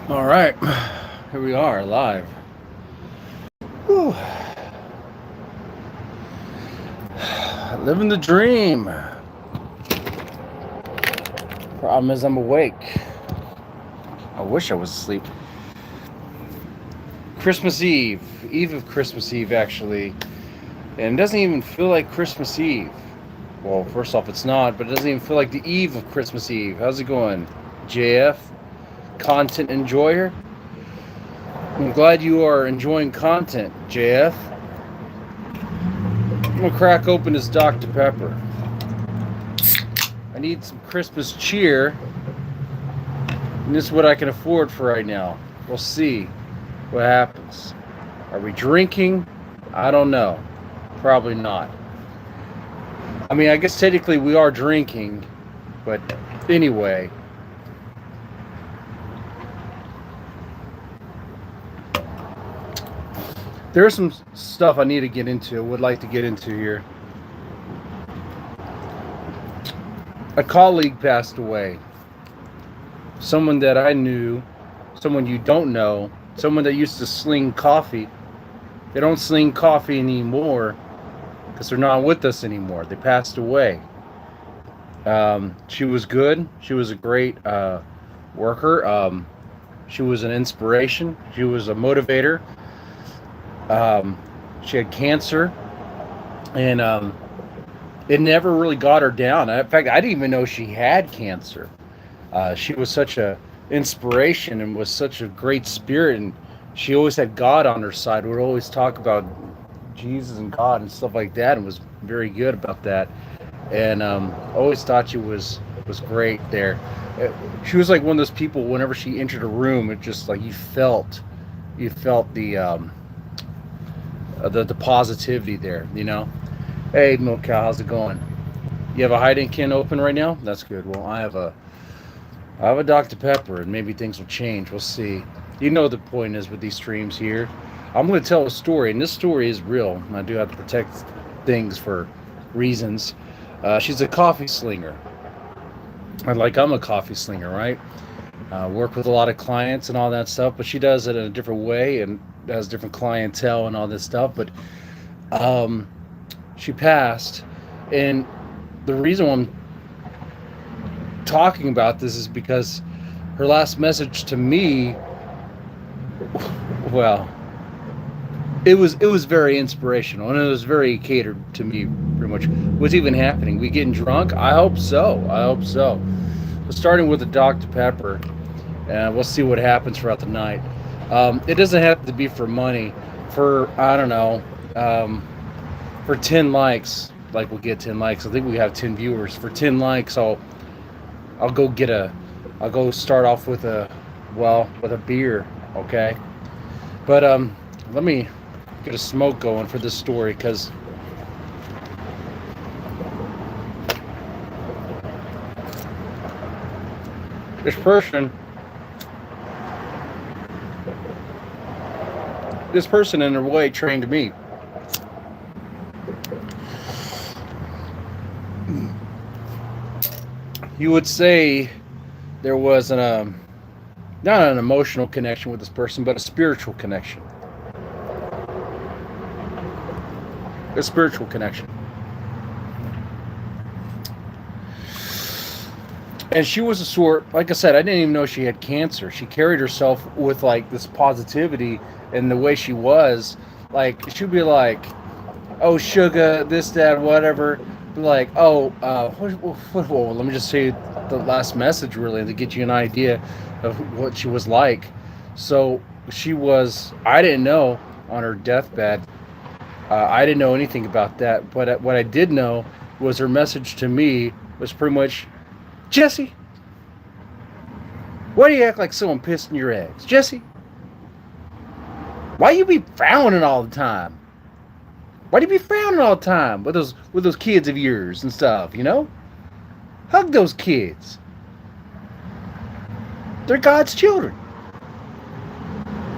All right, here we are live. Whew. Living the dream. Problem is, I'm awake. I wish I was asleep. Christmas Eve, Eve of Christmas Eve, actually, and it doesn't even feel like Christmas Eve. Well, first off, it's not, but it doesn't even feel like the eve of Christmas Eve. How's it going, JF? Content enjoyer? I'm glad you are enjoying content, JF. I'm gonna crack open this Dr. Pepper. I need some Christmas cheer, and this is what I can afford for right now. We'll see what happens. Are we drinking? I don't know. Probably not. I mean, I guess technically we are drinking, but anyway. There's some stuff I need to get into, would like to get into here. A colleague passed away. Someone that I knew, someone you don't know, someone that used to sling coffee. They don't sling coffee anymore because they're not with us anymore. They passed away. She was good. She was a great worker. She was an inspiration. She was a motivator. She had cancer, and it never really got her down. In fact, I didn't even know she had cancer. She was such a inspiration and was such a great spirit, and she always had God on her side. Would always talk about Jesus and God and stuff like that, and was very good about that. And always thought she was great there. She was like one of those people. Whenever she entered a room, it just like you felt the positivity there. You know. Hey, Milk Cow, how's it going? You have a hiding can open right now? That's good. Well, I have a Dr. Pepper, and maybe things will change. We'll see. You know the point is with these streams here. I'm going to tell a story, and this story is real. I do have to protect things for reasons. She's a coffee slinger. And like I'm a coffee slinger, right? Work with a lot of clients and all that stuff, but she does it in a different way and has different clientele and all this stuff. But um, she passed, and the reason why I'm talking about this is because her last message to me, well, it was very inspirational, and it was very catered to me. Pretty much what's even happening. We getting drunk? I hope so. I hope so. But starting with the Dr. Pepper, and we'll see what happens throughout the night. It doesn't have to be for money. For I don't know, for 10 likes, like we'll get 10 likes. I think we have 10 viewers. For 10 likes, I'll go get I'll go start off with with a beer, okay? But let me get a smoke going for this story, because this person this person in a way trained me. You would say there was not an emotional connection with this person, but a spiritual connection. A spiritual connection. And she was a sort, like I said, I didn't even know she had cancer. She carried herself with like this positivity, and the way she was, like she'd be like, "Oh, sugar, this, that, whatever." Be like, "Oh, let me just say the last message really to get you an idea of what she was like." So she was. I didn't know on her deathbed. I didn't know anything about that, but what I did know was her message to me was pretty much, Jesse, why do you act like someone pissed in your eggs? Jesse, why you be frowning all the time? Why do you be frowning all the time with those kids of yours and stuff, you know? Hug those kids. They're God's children.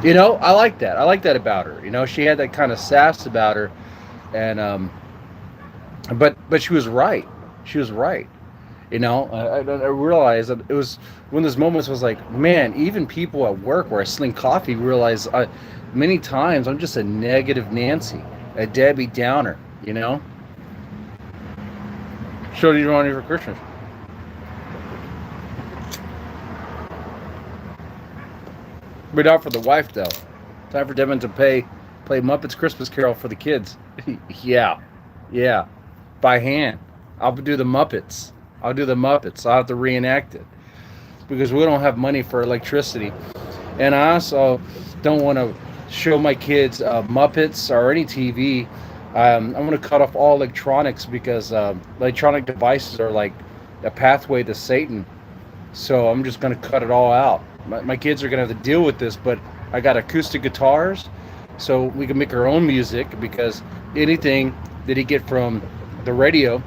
You know, I like that. I like that about her. You know, she had that kind of sass about her, and but she was right. She was right. You know, I realized that it was one of those moments was like, man, even people at work where I sling coffee realize many times I'm just a negative Nancy, a Debbie Downer, you know? So what do you want for Christmas? But not for the wife, though. Time for Devin to play Muppets Christmas Carol for the kids. Yeah. Yeah. By hand. I'll do the Muppets. I'll do the Muppets. I'll have to reenact it. Because we don't have money for electricity. And I also don't want to show my kids Muppets or any TV. I'm going to cut off all electronics because electronic devices are like a pathway to Satan. So I'm just going to cut it all out. My kids are going to have to deal with this, but I got acoustic guitars, so we can make our own music because anything that you get from the radio,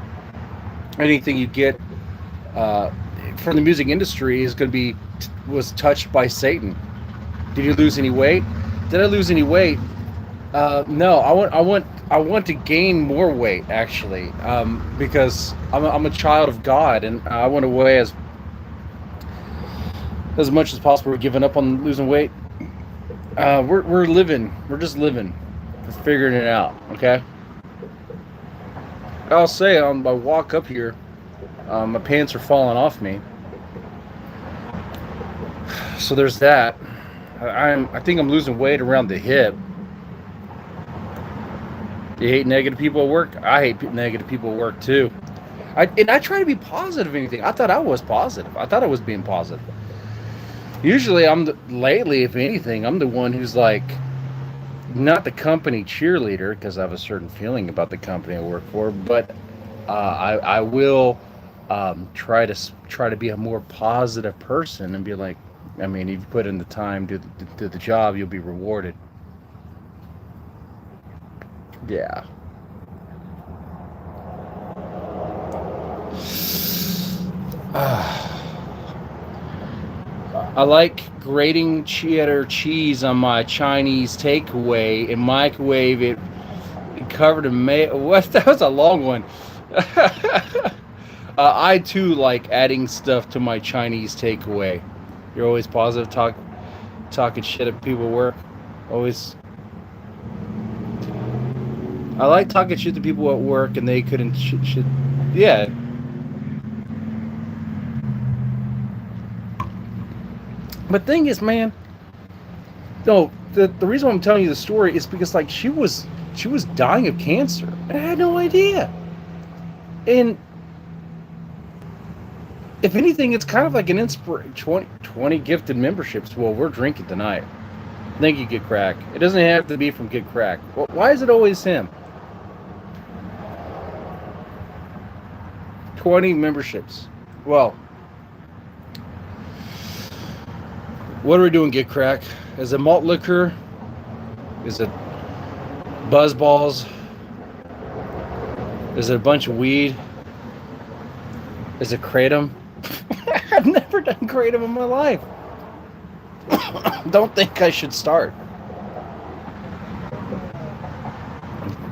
anything you get from the music industry is going to be was touched by Satan. Did you lose any weight? Did I lose any weight? No, I want to gain more weight actually, because I'm a child of God and I want to weigh as much as possible. We're giving up on losing weight. We're living. We're just living. We're figuring it out. Okay. I'll say on my walk up here, my pants are falling off me. So there's that. I think I'm losing weight around the hip. You hate negative people at work? I hate negative people at work too. I try to be positive. Anything. I thought I was positive. I thought I was being positive. Usually, lately, if anything, I'm the one who's like, not the company cheerleader because I have a certain feeling about the company I work for, but I will try to be a more positive person and be like, I mean, if you put in the time, do the job, you'll be rewarded. Yeah. I like grating cheddar cheese on my Chinese takeaway and microwave it covered in mayo. What? That was a long one. I too like adding stuff to my Chinese takeaway. You're always positive, talking shit at people at work. Always. I like talking shit to people at work and they couldn't shit. Yeah. But thing is, man, no, the reason I'm telling you the story is because like she was dying of cancer and I had no idea. And if anything, it's kind of like an 20 gifted memberships. Well, we're drinking tonight. Thank you, Get Crack. It doesn't have to be from Get Crack. Well, why is it always him? 20 memberships. Well, what are we doing, Get Crack? Is it malt liquor? Is it buzz balls? Is it a bunch of weed? Is it kratom? I've never done kratom in my life. Don't think I should start.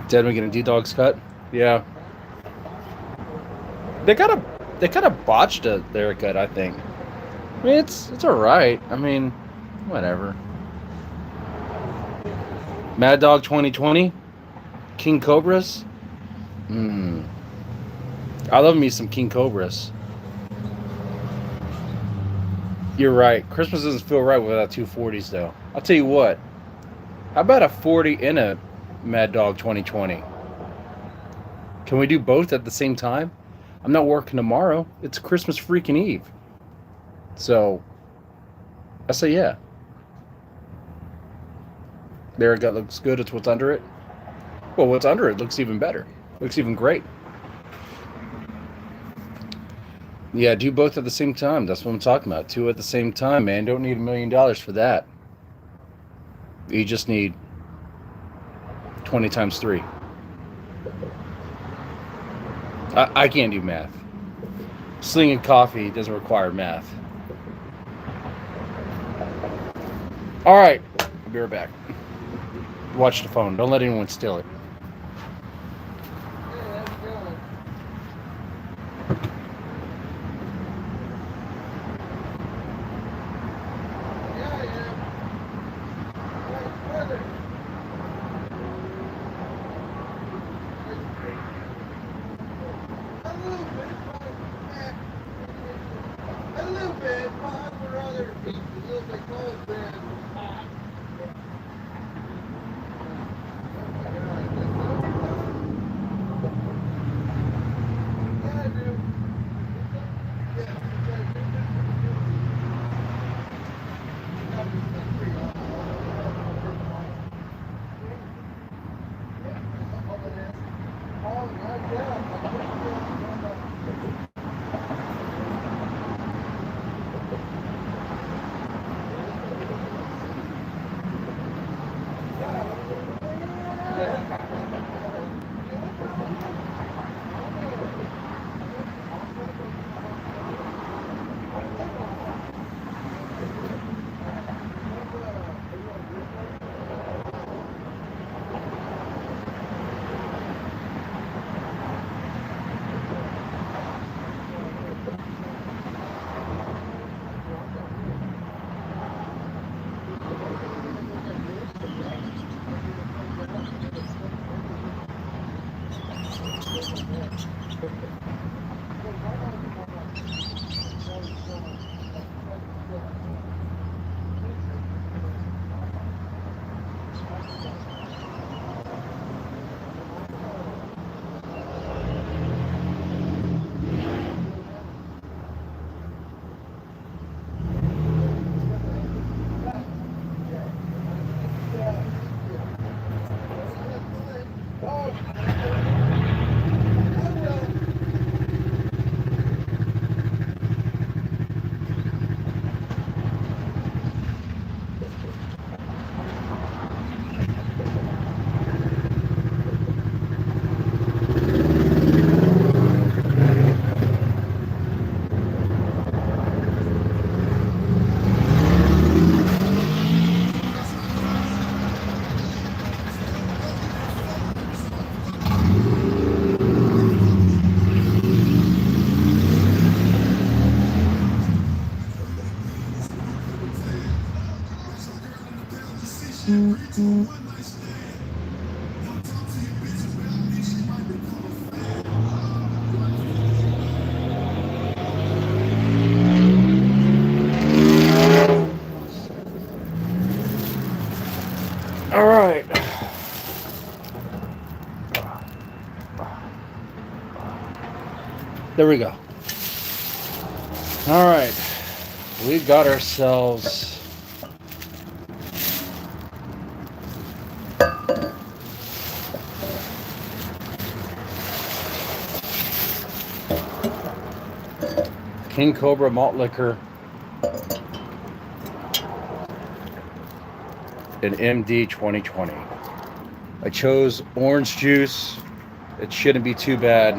Did we get a D-Dog's cut? Yeah. They kind of botched their haircut, I think. I mean, it's all right. I mean, whatever. Mad Dog 2020, King Cobras. I love me some King Cobras. You're right. Christmas doesn't feel right without 240s, though. I'll tell you what. How about a 40 in a Mad Dog 2020? Can we do both at the same time? I'm not working tomorrow. It's Christmas freaking Eve. So, I say yeah. There it looks good. It's what's under it. Well, what's under it looks even better. Looks even great. Yeah, do both at the same time. That's what I'm talking about. 2 at the same time, man. Don't need $1 million for that. You just need 20 times 3. I can't do math. Slinging coffee doesn't require math. All right, I'll be right back. Watch the phone. Don't let anyone steal it. All right. There we go. All right. We got ourselves King Cobra malt liquor, an MD 2020. I chose orange juice. It shouldn't be too bad.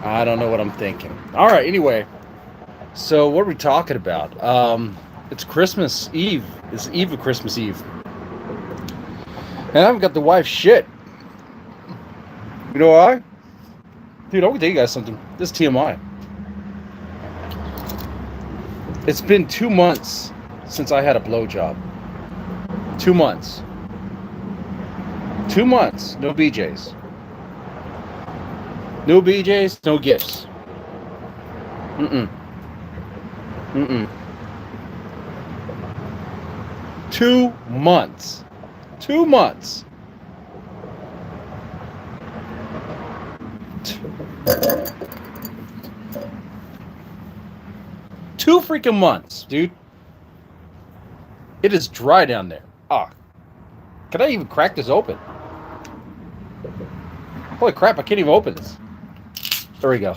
I don't know what I'm thinking. All right, anyway. So what are we talking about? It's Christmas Eve. It's the eve of Christmas Eve. And I haven't got the wife's shit. You know why? Dude, I'm going to tell you guys something. This is TMI. It's been 2 months since I had a blowjob. 2 months. 2 months. No BJs. No BJs, no gifts. Mm-mm. 2 months. 2 months. Two freaking months, dude. It is dry down there. Ah. Can I even crack this open? Holy crap, I can't even open this. There we go.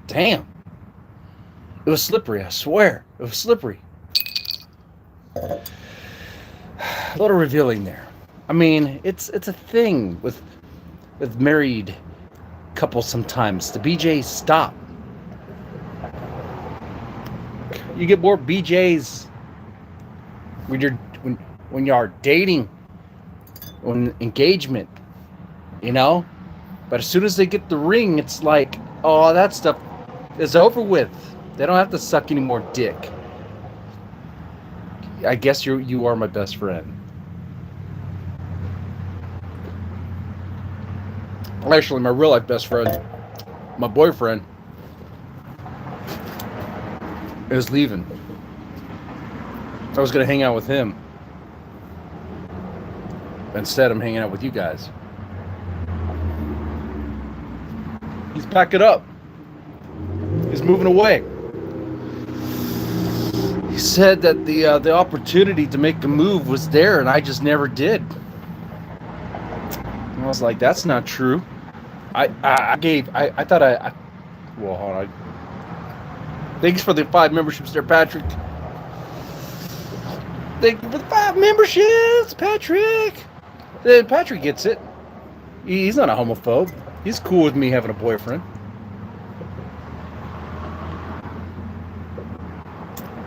Damn. It was slippery, I swear. It was slippery. A little revealing there. I mean, it's a thing with married couples sometimes. The BJs stop. You get more BJs when you are dating, when engagement, you know? But as soon as they get the ring, it's like, oh, that stuff is over with. They don't have to suck any more dick. I guess you are my best friend. Actually, my real life best friend, my boyfriend, is leaving. I was going to hang out with him. Instead, I'm hanging out with you guys. He's packing up. He's moving away. He said that the opportunity to make a move was there, and I just never did. And I was like, that's not true. I thought well, hold on. Thanks for the 5 memberships there, Patrick. Thank you for the 5 memberships, Patrick. Patrick gets it. He's not a homophobe. He's cool with me having a boyfriend.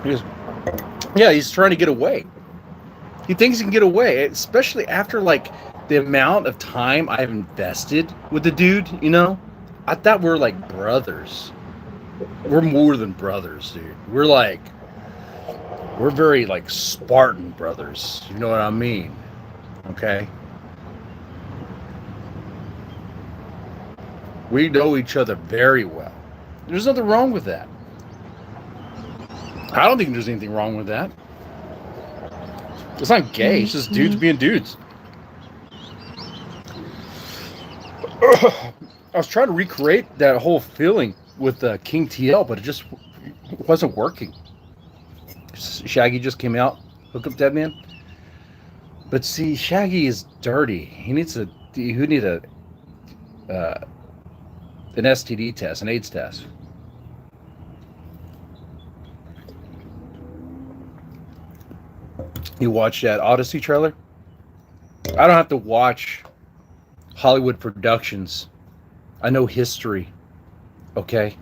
He's trying to get away. He thinks he can get away, especially after like the amount of time I've invested with the dude, you know? I thought we're like brothers. We're more than brothers, dude. We're very like Spartan brothers. You know what I mean? Okay? We know each other very well. There's nothing wrong with that. I don't think there's anything wrong with that. It's not gay. It's just dudes being dudes. I was trying to recreate that whole feeling with King TL, but it just wasn't working. Shaggy just came out. Hook up Dead Man. But see, Shaggy is dirty. He needs an STD test, an AIDS test. You watch that Odyssey trailer? I don't have to watch Hollywood productions. I know history. Okay?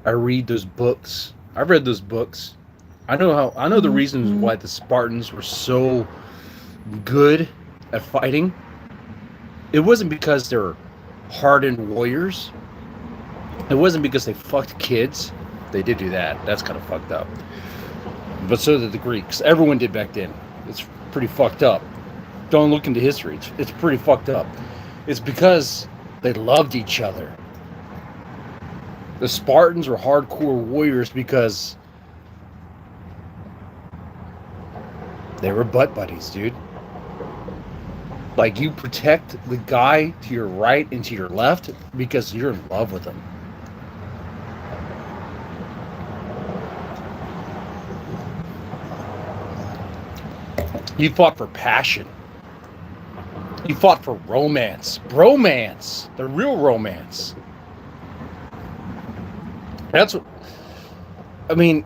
I read those books. I've read those books. I know the reasons why the Spartans were so good at fighting. It wasn't because they're hardened warriors. It wasn't because they fucked kids. They did do that. That's kind of fucked up. But so did the Greeks. Everyone did back then. It's pretty fucked up. Don't look into history. It's pretty fucked up. It's because they loved each other. The Spartans were hardcore warriors because they were butt buddies, dude. Like, you protect the guy to your right and to your left because you're in love with him. You fought for passion. You fought for romance. Bromance. The real romance. That's what... I mean...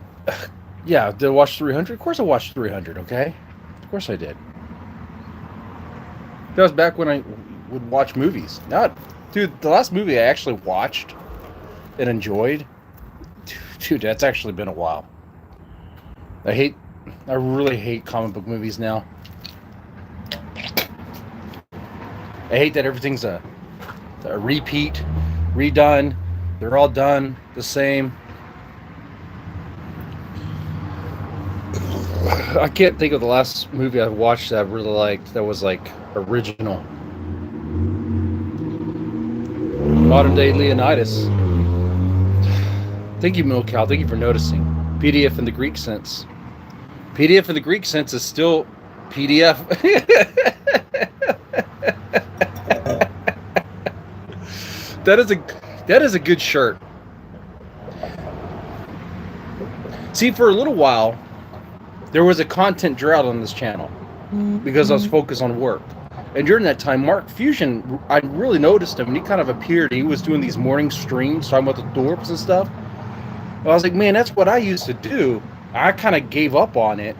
Yeah, did I watch 300? Of course I watched 300, okay? Of course I did. That was back when I would watch movies. Dude, the last movie I actually watched and enjoyed... Dude, that's actually been a while. I really hate comic book movies now. I hate that everything's a repeat, redone. They're all done the same. I can't think of the last movie I watched that I really liked that was like original. Modern day Leonidas. Thank you, Milcow. Thank you for noticing. PDF in the Greek sense. PDF in the Greek sense is still PDF. That is a good shirt. See, for a little while, there was a content drought on this channel because I was focused on work. And during that time, Mark Fusion, I really noticed him, and he kind of appeared. He was doing these morning streams talking about the Dorps and stuff. And I was like, man, that's what I used to do. I kind of gave up on it.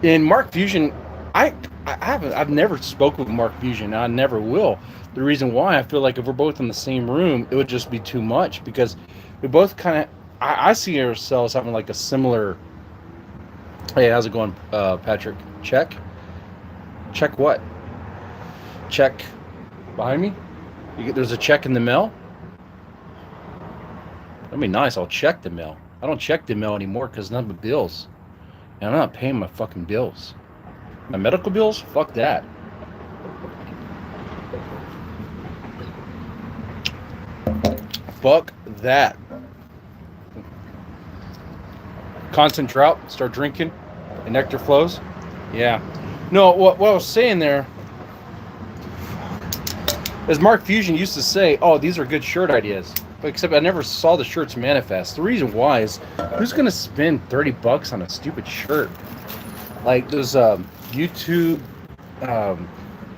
And Mark Fusion, I've never spoken with Mark Fusion. I never will. The reason why, I feel like if we're both in the same room, it would just be too much because we both kind of, I see ourselves having like a similar. Hey, how's it going, Patrick? Check? Check what? Check behind me? There's a check in the mail? That'd be nice. I'll check the mail. I don't check the mail anymore because none of the bills. And I'm not paying my fucking bills. My medical bills? Fuck that. Fuck that. Constant drought. Start drinking. And nectar flows? Yeah. No, what I was saying there, as Mark Fusion used to say, oh, these are good shirt ideas. But except I never saw the shirts manifest. The reason why is, who's going to spend $30 on a stupid shirt? Like those YouTube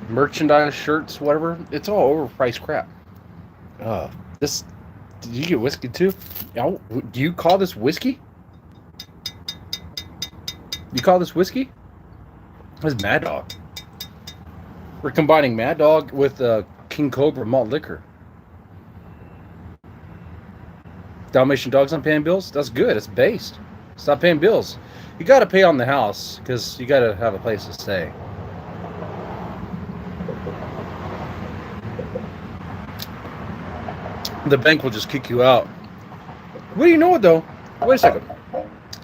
merchandise shirts, whatever. It's all overpriced crap. This, did you get whiskey too? Do you call this whiskey? You call this whiskey? This is Mad Dog. We're combining Mad Dog with King Cobra malt liquor. Dalmatian dogs on paying bills? That's good. It's based. Stop paying bills. You got to pay on the house because you got to have a place to stay. The bank will just kick you out. What do you know, though? Wait a second.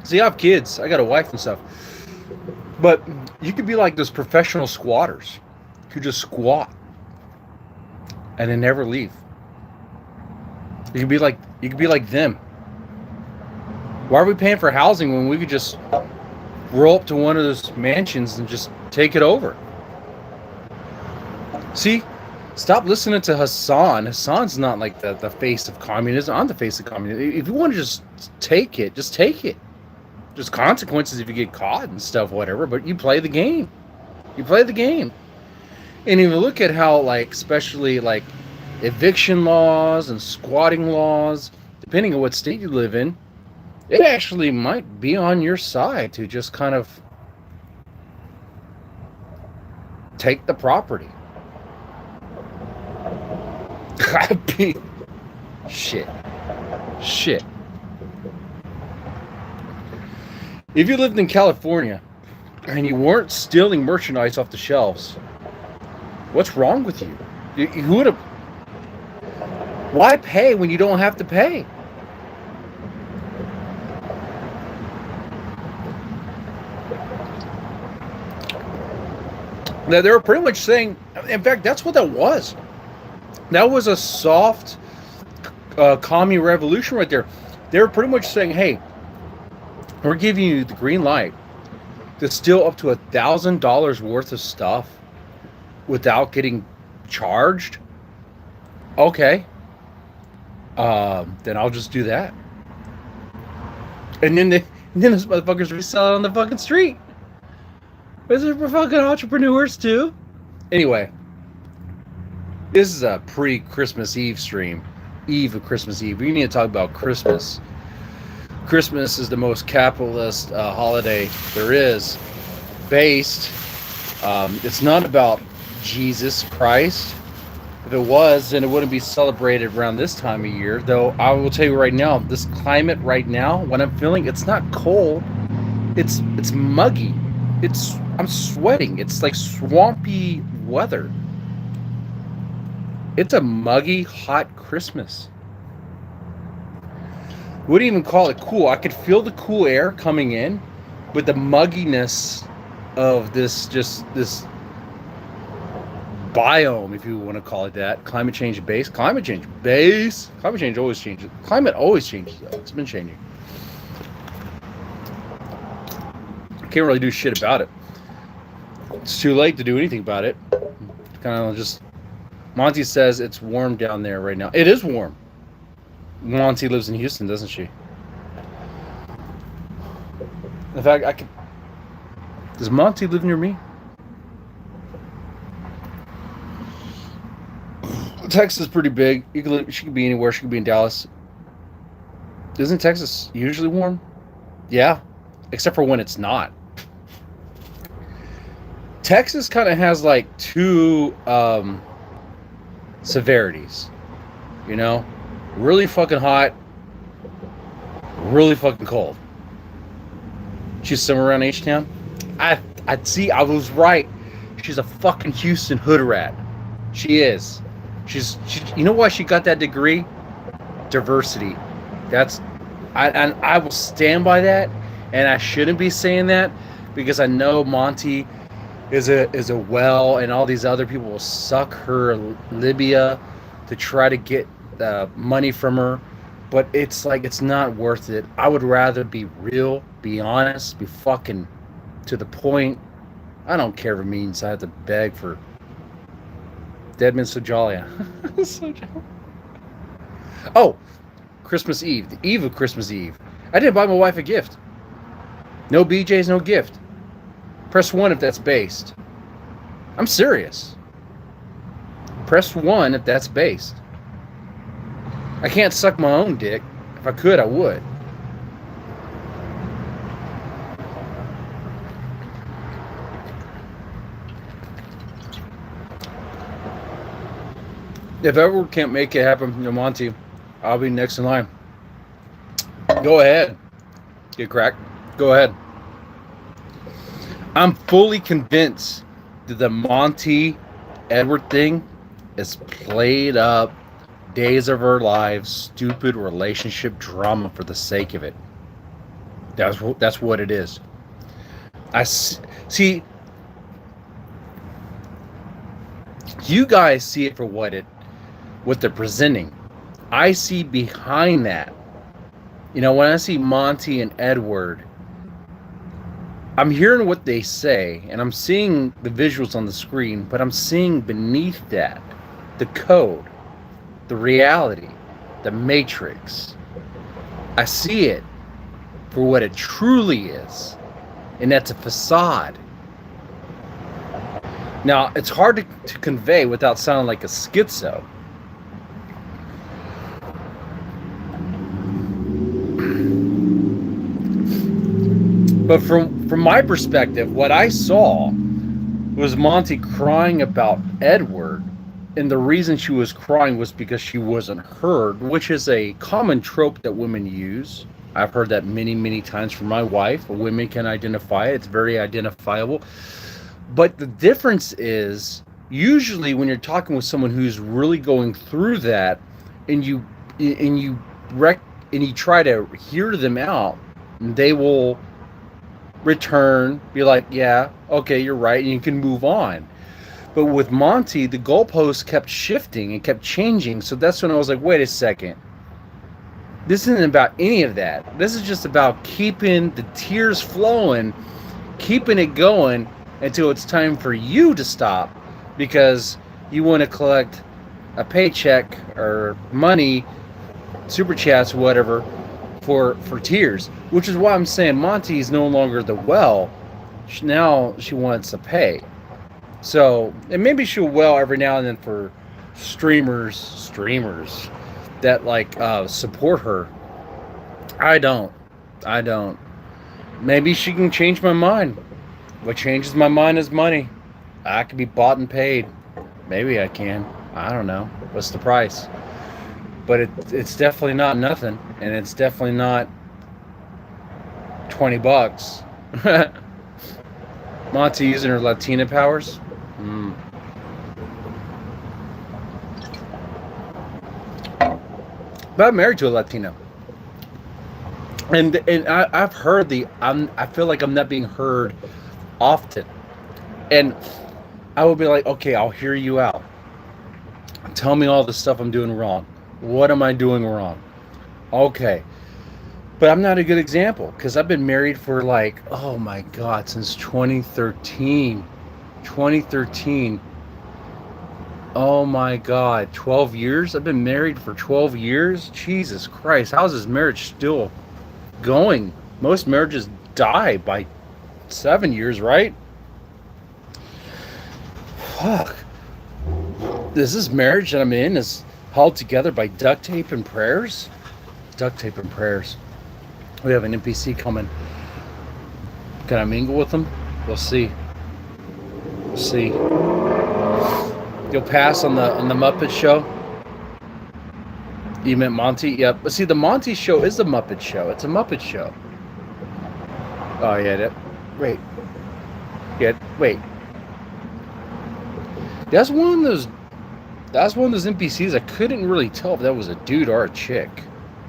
See, I have kids. I got a wife and stuff. But you could be like those professional squatters who just squat and then never leave. You could be like them. Why are we paying for housing when we could just roll up to one of those mansions and just take it over? See, stop listening to Hassan. Hassan's not like the face of communism. I'm the face of communism. If you want to just take it, just take it. There's consequences if you get caught and stuff, whatever, but you play the game. You play the game. And if you look at how, like, especially like eviction laws and squatting laws, depending on what state you live in, it actually might be on your side to just kind of take the property. Shit. If you lived in California and you weren't stealing merchandise off the shelves, what's wrong with you? You would have. Why pay when you don't have to pay? Now, they were pretty much saying, in fact, that's what that was. That was a soft commie revolution right there. They were pretty much saying, hey, we're giving you the green light to steal up to $1,000 worth of stuff without getting charged. Okay. Then I'll just do that. And then those motherfuckers resell it on the fucking street. Those are for fucking entrepreneurs too. Anyway, this is a pre-Christmas Eve stream. Eve of Christmas Eve. We need to talk about Christmas. Christmas is the most capitalist holiday there is. Based, it's not about Jesus Christ. If it was, then it wouldn't be celebrated around this time of year. Though I will tell you right now, this climate right now, what I'm feeling, it's not cold. It's muggy. I'm sweating. It's like swampy weather. It's a muggy, hot Christmas. Wouldn't even call it cool. I could feel the cool air coming in, but the mugginess of this biome, if you want to call it that. Climate change base. Climate change always changes. Climate always changes, though. It's been changing. Can't really do shit about it. It's too late to do anything about it. Kind of just... Monty says it's warm down there right now. It is warm. Monty lives in Houston, doesn't she? In fact, Does Monty live near me? Texas is pretty big. She could be anywhere. She could be in Dallas. Isn't Texas usually warm? Yeah, except for when it's not. Texas kind of has like two severities, you know? Really fucking hot, really fucking cold. She's somewhere around H-Town. I'd see, I was right. She's a fucking Houston hood rat. She is. She, you know why she got that degree? Diversity. I will stand by that, and I shouldn't be saying that because I know Monty is a well, and all these other people will suck her Libya to try to get money from her, but it's like, it's not worth it. I would rather be real, be honest, be fucking to the point. I don't care if it means I have to beg for Deadman Sojalia. Oh, Christmas Eve, the eve of Christmas Eve. I didn't buy my wife a gift. No BJ's, no gift. Press 1 if that's based. I'm serious. Press 1 if that's based. I can't suck my own dick. If I could, I would. If Edward can't make it happen, Monty, I'll be next in line. Go ahead. Get cracked. Go ahead. I'm fully convinced that the Monty Edward thing is played up, days of our lives, stupid relationship drama for the sake of it. That's what it is. I see. You guys see it for what they're presenting. I see behind that. When I see Monty and Edward, I'm hearing what they say, and I'm seeing the visuals on the screen, but I'm seeing beneath that the code, the reality, the matrix. I see it for what it truly is, and that's a facade. Now, it's hard to convey without sounding like a schizo. But from my perspective, what I saw was Monty crying about Edward, and the reason she was crying was because she wasn't heard, which is a common trope that women use. I've heard that many, many times from my wife. Women can identify it. It's very identifiable. But the difference is, usually when you're talking with someone who's really going through that, and you try to hear them out, they will return, be like, yeah, okay, you're right, and you can move on. But with Monty, the goalposts kept shifting and kept changing. So that's when I was like, wait a second. This isn't about any of that. This is just about keeping the tears flowing, keeping it going until it's time for you to stop, because you want to collect a paycheck or money, super chats, whatever, for tears. Which is why I'm saying Monty is no longer the well. Now she wants to pay. So, and maybe she'll well every now and then for streamers that support her. I don't. Maybe she can change my mind. What changes my mind is money. I can be bought and paid. Maybe I can. I don't know. What's the price? But it's definitely not nothing, and it's definitely not $20. Monty using her Latina powers. But I'm married to a Latina, and I've heard I feel like I'm not being heard often, and I will be like, okay, I'll hear you out. Tell me all the stuff I'm doing wrong. What am I doing wrong? Okay. But I'm not a good example, because I've been married for oh my God, since 2013. 2013. Oh my God, 12 years? I've been married for 12 years? Jesus Christ, how is this marriage still going? Most marriages die by 7 years, right? Fuck. This marriage that I'm in is held together by duct tape and prayers? Duct tape and prayers. We have an NPC coming. Can I mingle with them? We'll see. We'll see. You'll pass on the Muppet Show? You meant Monty? Yep. But see, the Monty Show is a Muppet Show. It's a Muppet Show. Oh, yeah. Wait. Yeah, wait. That's one of those NPCs I couldn't really tell if that was a dude or a chick.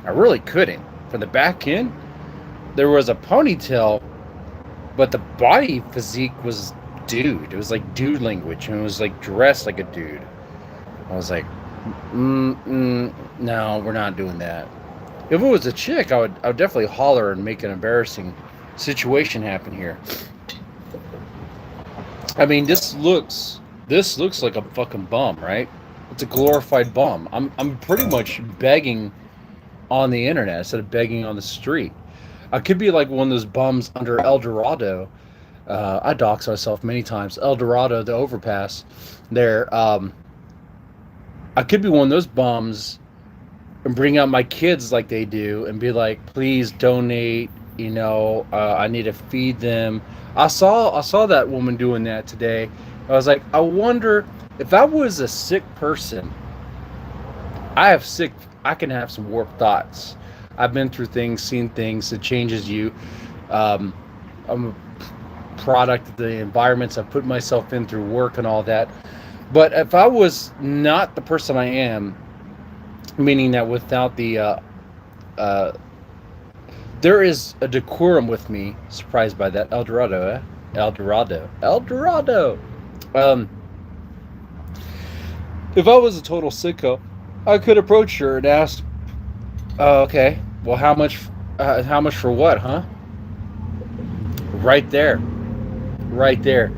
I really couldn't. From the back end, there was a ponytail, but the body physique was dude. It was like dude language, and it was dressed like a dude. I was like, no, we're not doing that. If it was a chick, I would definitely holler and make an embarrassing situation happen here. I mean, this looks like a fucking bum, right? It's a glorified bum. I'm pretty much begging on the internet instead of begging on the street. I could be like one of those bums under El Dorado. I dox myself many times. El Dorado, the overpass there. I could be one of those bums and bring out my kids like they do and be like, please donate. I need to feed them. I saw that woman doing that today. I was like, I wonder if I was a sick person. I can have some warped thoughts. I've been through things, seen things. It changes you. I'm a product of the environments I've put myself in through work and all that. But if I was not the person I am, meaning that without there is a decorum with me. Surprised by that. El Dorado, eh? El Dorado. El Dorado. If I was a total sicko, I could approach her and ask, okay, well, how much for what, huh? Right there. Right there.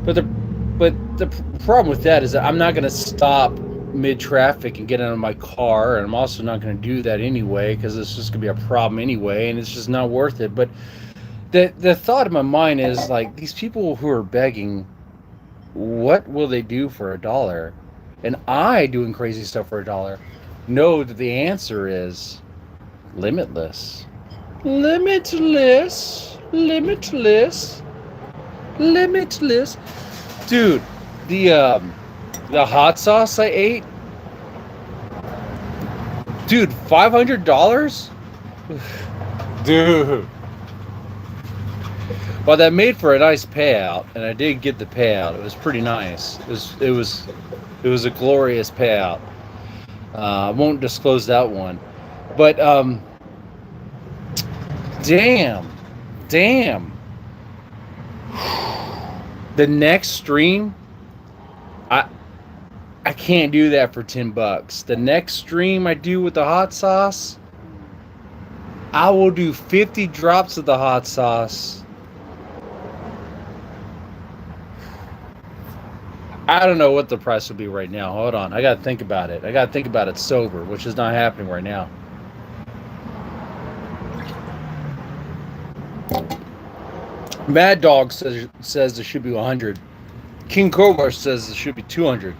But the problem with that is that I'm not going to stop mid-traffic and get out of my car, and I'm also not going to do that anyway because it's just going to be a problem anyway, and it's just not worth it. But the thought in my mind is like, these people who are begging, what will they do for $1? And I doing crazy stuff for $1 know that the answer is limitless. Limitless. Limitless. Limitless. Dude, the hot sauce I ate, dude, $500? Dude. Well, that made for a nice payout, and I did get the payout. It was pretty nice. It was a glorious payout. I won't disclose that one, but damn. The next stream, I can't do that for $10. The next stream I do with the hot sauce, I will do 50 drops of the hot sauce. I don't know what the price will be right now. Hold on. I got to think about it. I got to think about it sober, which is not happening right now. Mad Dog says it should be 100. King Cobra says it should be 200.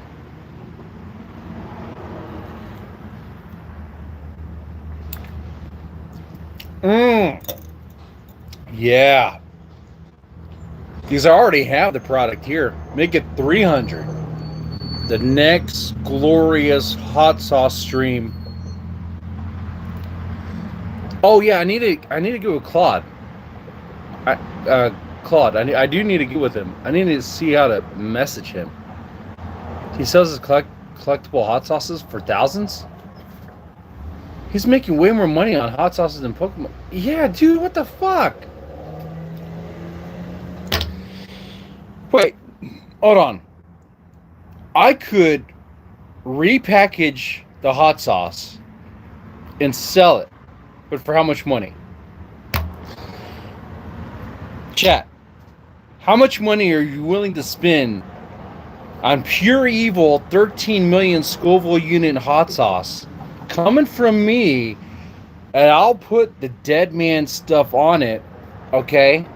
Yeah. Because I already have the product here. Make it 300. The next glorious hot sauce stream. Oh yeah, I need to go with Claude. Claude, I do need to get with him. I need to see how to message him. He sells his collectible hot sauces for thousands. He's making way more money on hot sauces than Pokemon. Yeah, dude, what the fuck? Wait, hold on. I could repackage the hot sauce and sell it, but for how much money? Chat, how much money are you willing to spend on pure evil 13 million Scoville unit hot sauce coming from me, and I'll put the dead man stuff on it, okay?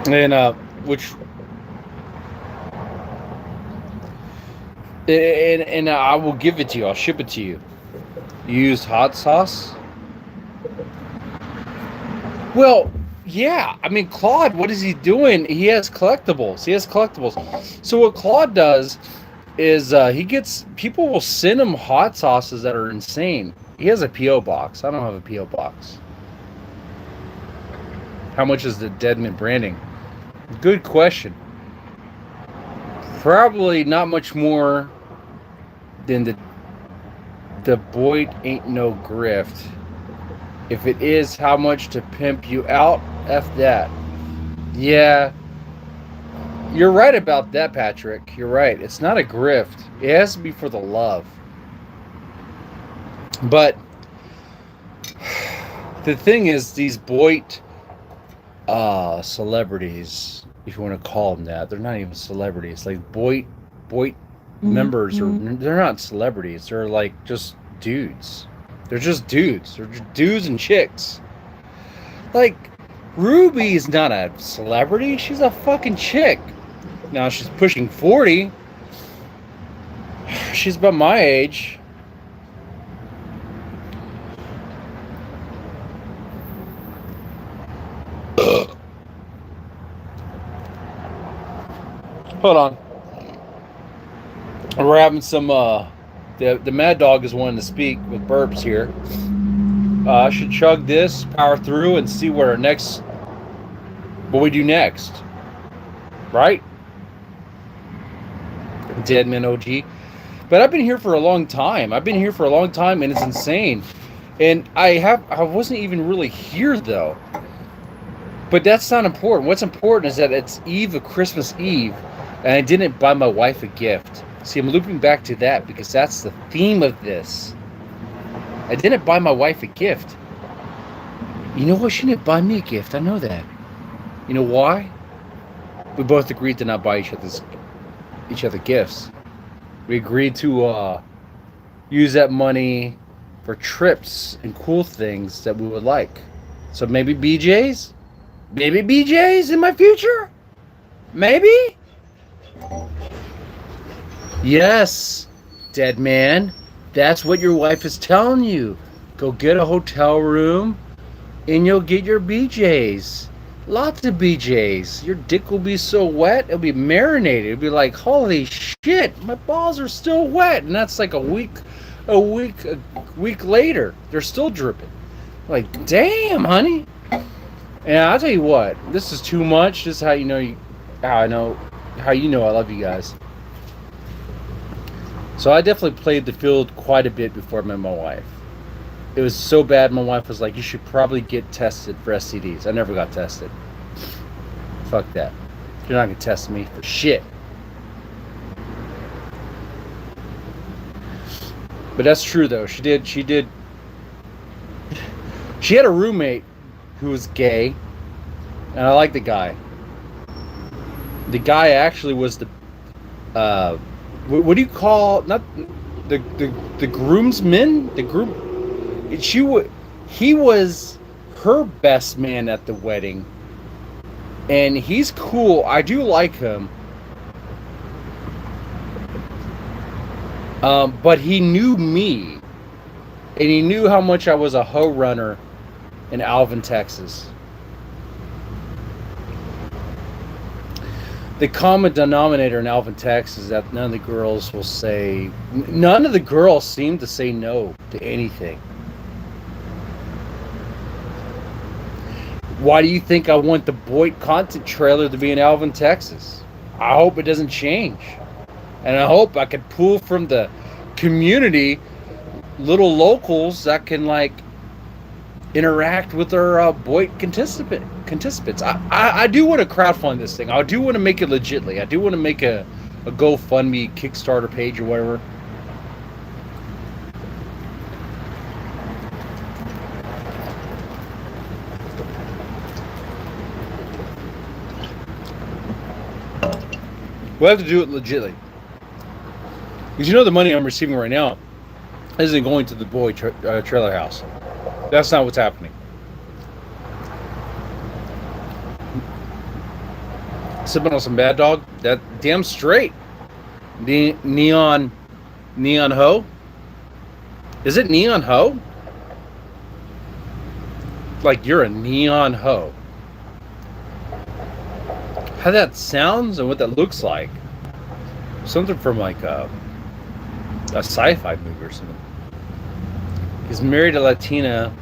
And and I will give it to you. I'll ship it to you. You use hot sauce? Well, yeah. I mean, Claude, what is he doing? He has collectibles. So what Claude does is people will send him hot sauces that are insane. He has a P.O. box. I don't have a P.O. box. How much is the Deadman branding? Good question. Probably not much more than the Boyd ain't no grift. If it is, how much to pimp you out? F that. Yeah. You're right about that, Patrick. You're right. It's not a grift. It has to be for the love. But the thing is, these Boyd celebrities, if you want to call them that. They're not even celebrities. Like boy members, or they're not celebrities. They're like just dudes. They're just dudes. They're just dudes and chicks. Like, Ruby's not a celebrity. She's a fucking chick. Now she's pushing 40. She's about my age. Hold on. We're having some, the Mad Dog is wanting to speak with burps here. I should chug this, power through, and see what we do next. Right? Deadman OG. But I've been here for a long time. And it's insane. And I wasn't even really here, though. But that's not important. What's important is that it's Eve of Christmas Eve, and I didn't buy my wife a gift. See, I'm looping back to that because that's the theme of this. I didn't buy my wife a gift. You know what? She didn't buy me a gift. I know that. You know why? We both agreed to not buy each other gifts. We agreed to use that money for trips and cool things that we would like. So maybe BJ's? Maybe BJ's in my future? Maybe? Yes, dead man. That's what your wife is telling you. Go get a hotel room and you'll get your BJ's. Lots of BJ's. Your dick will be so wet, it'll be marinated. It'll be like, holy shit, my balls are still wet. And that's like a week later. They're still dripping. Like, damn, honey. And I'll tell you what, this is too much. This is how you know how you know I love you guys. So I definitely played the field quite a bit before I met my wife. It was so bad, my wife was like, you should probably get tested for STDs. I never got tested. Fuck that. You're not going to test me for shit. But that's true, though. She had a roommate who was gay, and I like the guy. The guy actually was the what do you call, not the groomsman, the groom. He was her best man at the wedding, and he's cool. I do like him, but he knew me, and he knew how much I was a hoe runner in Alvin, Texas. The common denominator in Alvin, Texas is that none of the girls seem to say no to anything. Why do you think I want the Boyd content trailer to be in Alvin, Texas? I hope it doesn't change. And I hope I can pull from the community little locals that can like interact with our Boyd contestants. I do want to crowdfund this thing. I do want to make it legitly. I do want to make a GoFundMe, Kickstarter page or whatever. We'll have to do it legitly. Because you know the money I'm receiving right now isn't going to the Boyd trailer house. That's not what's happening. Sipping on some Bad Dog. That damn straight. Neon Ho. Is it Neon Ho? Like you're a neon hoe. How that sounds and what that looks like. Something from like a sci-fi movie or something. He's married a Latina.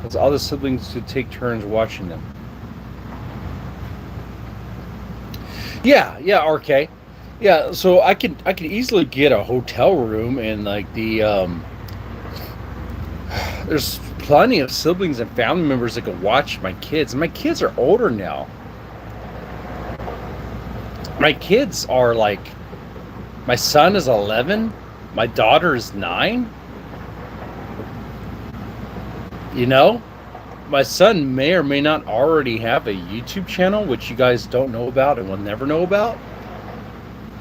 Has all the siblings to take turns watching them. Yeah, RK. Yeah, so I could easily get a hotel room and like the there's plenty of siblings and family members that can watch my kids. And my kids are older now. My kids are like, my son is 11, my daughter is 9. You know? my son may or may not already have a YouTube channel, which you guys don't know about and will never know about.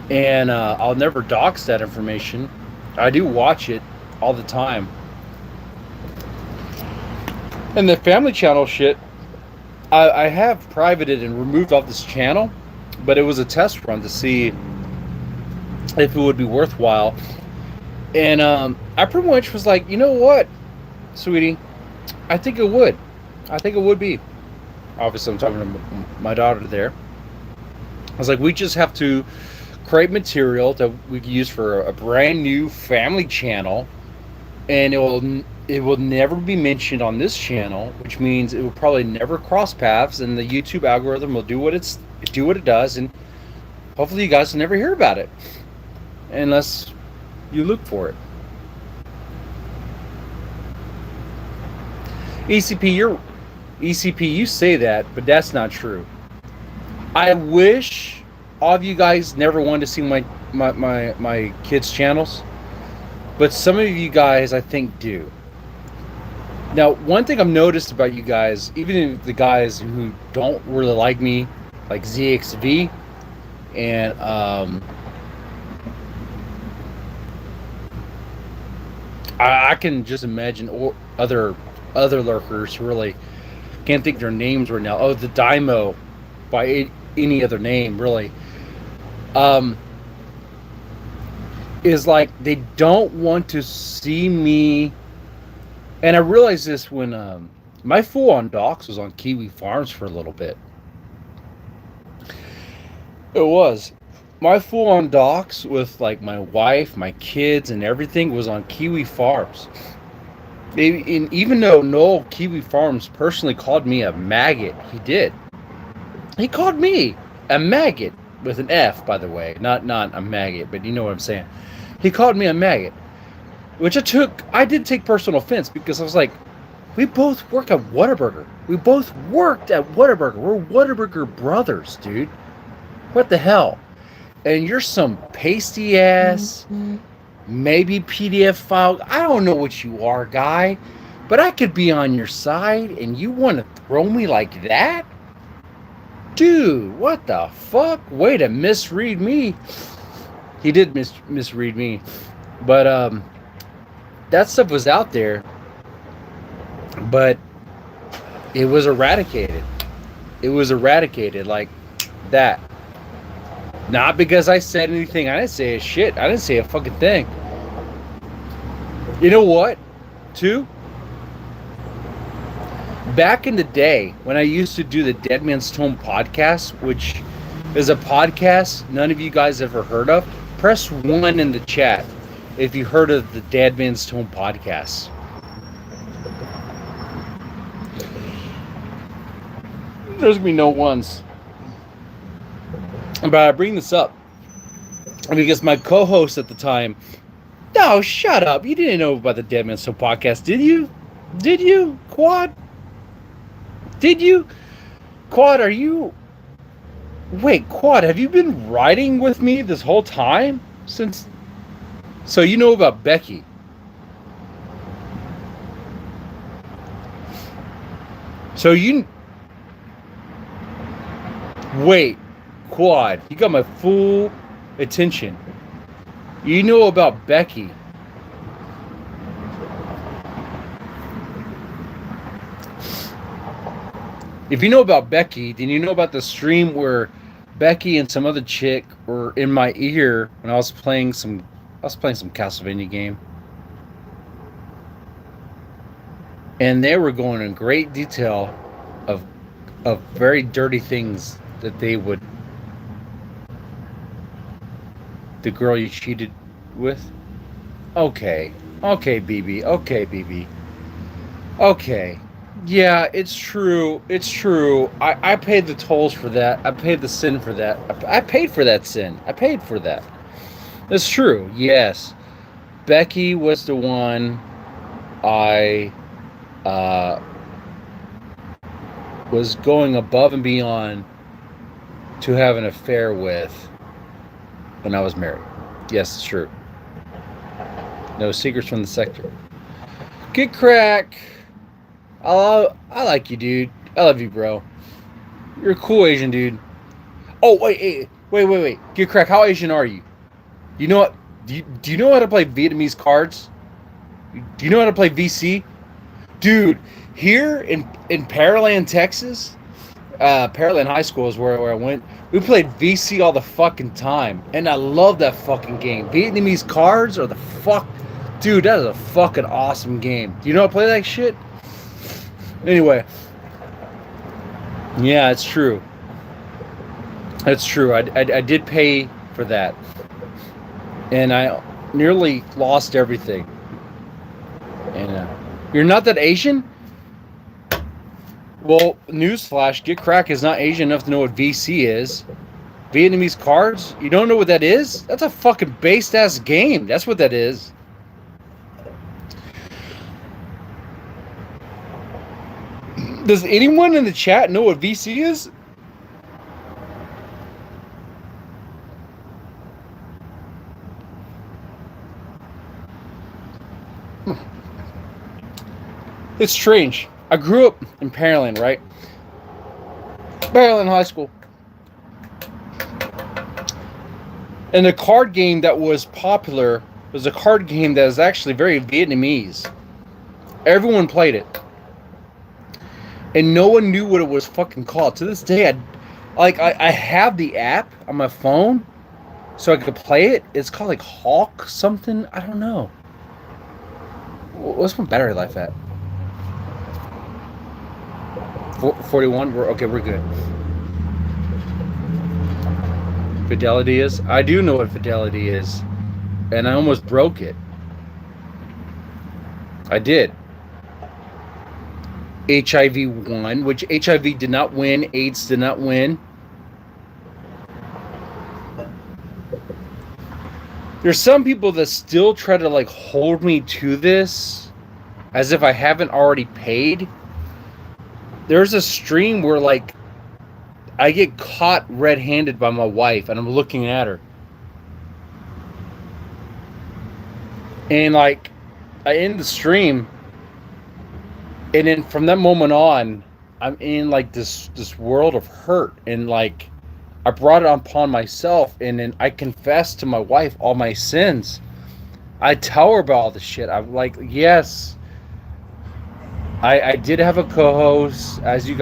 And I'll never dox that information. I do watch it all the time. And the family channel shit, I have privated and removed off this channel, but it was a test run to see if it would be worthwhile. And I pretty much was like, you know what, sweetie, I think it would. I think it would be. Obviously, I'm talking to my daughter there. I was like, we just have to create material that we can use for a brand new family channel, and it will never be mentioned on this channel, which means it will probably never cross paths, and the YouTube algorithm will do what it does, and hopefully you guys will never hear about it unless you look for it. ECP, you say that, but that's not true. I wish all of you guys never wanted to see my kids' channels, but some of you guys I think do. Now, one thing I've noticed about you guys, even the guys who don't really like me, like ZXV, and I can just imagine other lurkers who really can't think their names right now. Oh, the Dymo, by any other name, really. Is like they don't want to see me. And I realized this when my full-on docs was on Kiwi Farms for a little bit. It was. My full-on docs with like my wife, my kids, and everything was on Kiwi Farms. And even though Noel Kiwi Farms personally called me a maggot, he did. He called me a maggot with an F, by the way, not a maggot, but you know what I'm saying. He called me a maggot, which I did take personal offense because I was like, we both work at Whataburger. We both worked at Whataburger. We're Whataburger brothers, dude. What the hell? And you're some pasty ass, maybe PDF file. I don't know what you are, guy, but I could be on your side, and you want to throw me like that? Dude, what the fuck? Way to misread me. He did misread me. But that stuff was out there, but it was eradicated. It was eradicated like that. Not because I said anything. I didn't say a shit. I didn't say a fucking thing. You know what? Too? Back in the day, when I used to do the Dead Man's Tome podcast, which is a podcast none of you guys ever heard of, press 1 in the chat if you heard of the Dead Man's Tome podcast. There's gonna be no ones. But I bring this up because my co-host at the time, no, shut up. You didn't know about the Dead Man's Tome podcast, did you? Did you, Quad? Did you? Quad, are you... Wait, Quad, have you been riding with me this whole time? Since... So you know about Becky. So you... Wait, Quad, you got my full attention. You know about Becky. If you know about Becky, then you know about the stream where Becky and some other chick were in my ear when I was playing some Castlevania game. And they were going in great detail of very dirty things that they would, the girl you cheated with. Okay, BB. Okay, BB. Okay. Yeah, it's true. It's true. I paid the tolls for that. I paid the sin for that. I paid for that sin. I paid for that. That's true. Yes. Becky was the one I was going above and beyond to have an affair with when I was married. Yes, it's true. No secrets from the sector. Get crack. I like you, dude. I love you, bro. You're a cool Asian dude. Oh wait. Get crack. How Asian are you? You know what? Do you know how to play Vietnamese cards? Do you know how to play VC? Dude, here in Pearland, Texas, Pearland High School is where I went. We played VC all the fucking time, and I love that fucking game. Vietnamese cards are the fuck, dude. That is a fucking awesome game. Do you know how to play that shit? Anyway, yeah, it's true. That's true. I did pay for that, and I nearly lost everything. And you're not that Asian? Well, newsflash, Get Crack is not Asian enough to know what VC is. Vietnamese cards? You don't know what that is? That's a fucking based ass game. That's what that is. Does anyone in the chat know what VC is? It's strange. I grew up in Pearland, right? Pearland High School. And the card game that was popular was a card game that was actually very Vietnamese. Everyone played it. And no one knew what it was fucking called. To this day, I have the app on my phone so I could play it. It's called like Hawk something. I don't know. What's my battery life at? 41? We're good. Fidelity is? I do know what Fidelity is. And I almost broke it. I did. HIV won, which HIV did not win. AIDS did not win. There's some people that still try to like hold me to this as if I haven't already paid. There's a stream where like I get caught red-handed by my wife and I'm looking at her. And like I end the stream and then from that moment on I'm in like this world of hurt, and like I brought it upon myself, and then I confess to my wife all my sins. I tell her about all the shit. I'm like, yes, I did have a co-host, as you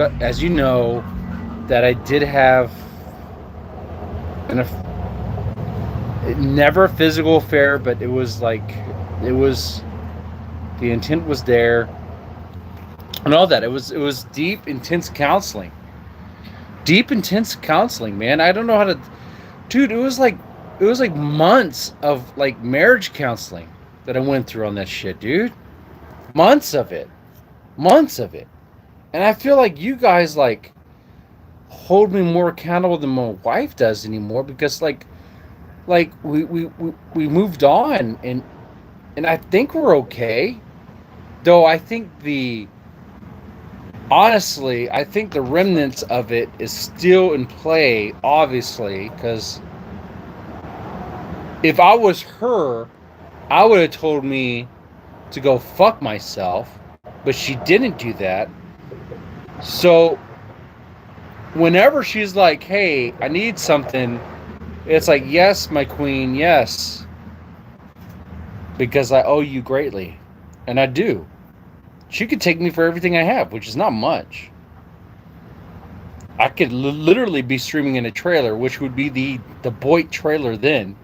know, that I did have never a physical affair, but it was the intent was there, and all that. It was deep, intense counseling. Deep, intense counseling, man. I don't know how to, dude. It was like months of like marriage counseling that I went through on that shit, dude. Months of it. And I feel like you guys like hold me more accountable than my wife does anymore, because like we moved on, and I think we're okay. Though I think honestly, I think the remnants of it is still in play, obviously, because if I was her, I would have told me to go fuck myself, but she didn't do that. So whenever she's like, hey, I need something, it's like, yes, my queen, yes, because I owe you greatly, and I do. She could take me for everything I have, which is not much. I could literally be streaming in a trailer, which would be the Boyd trailer then.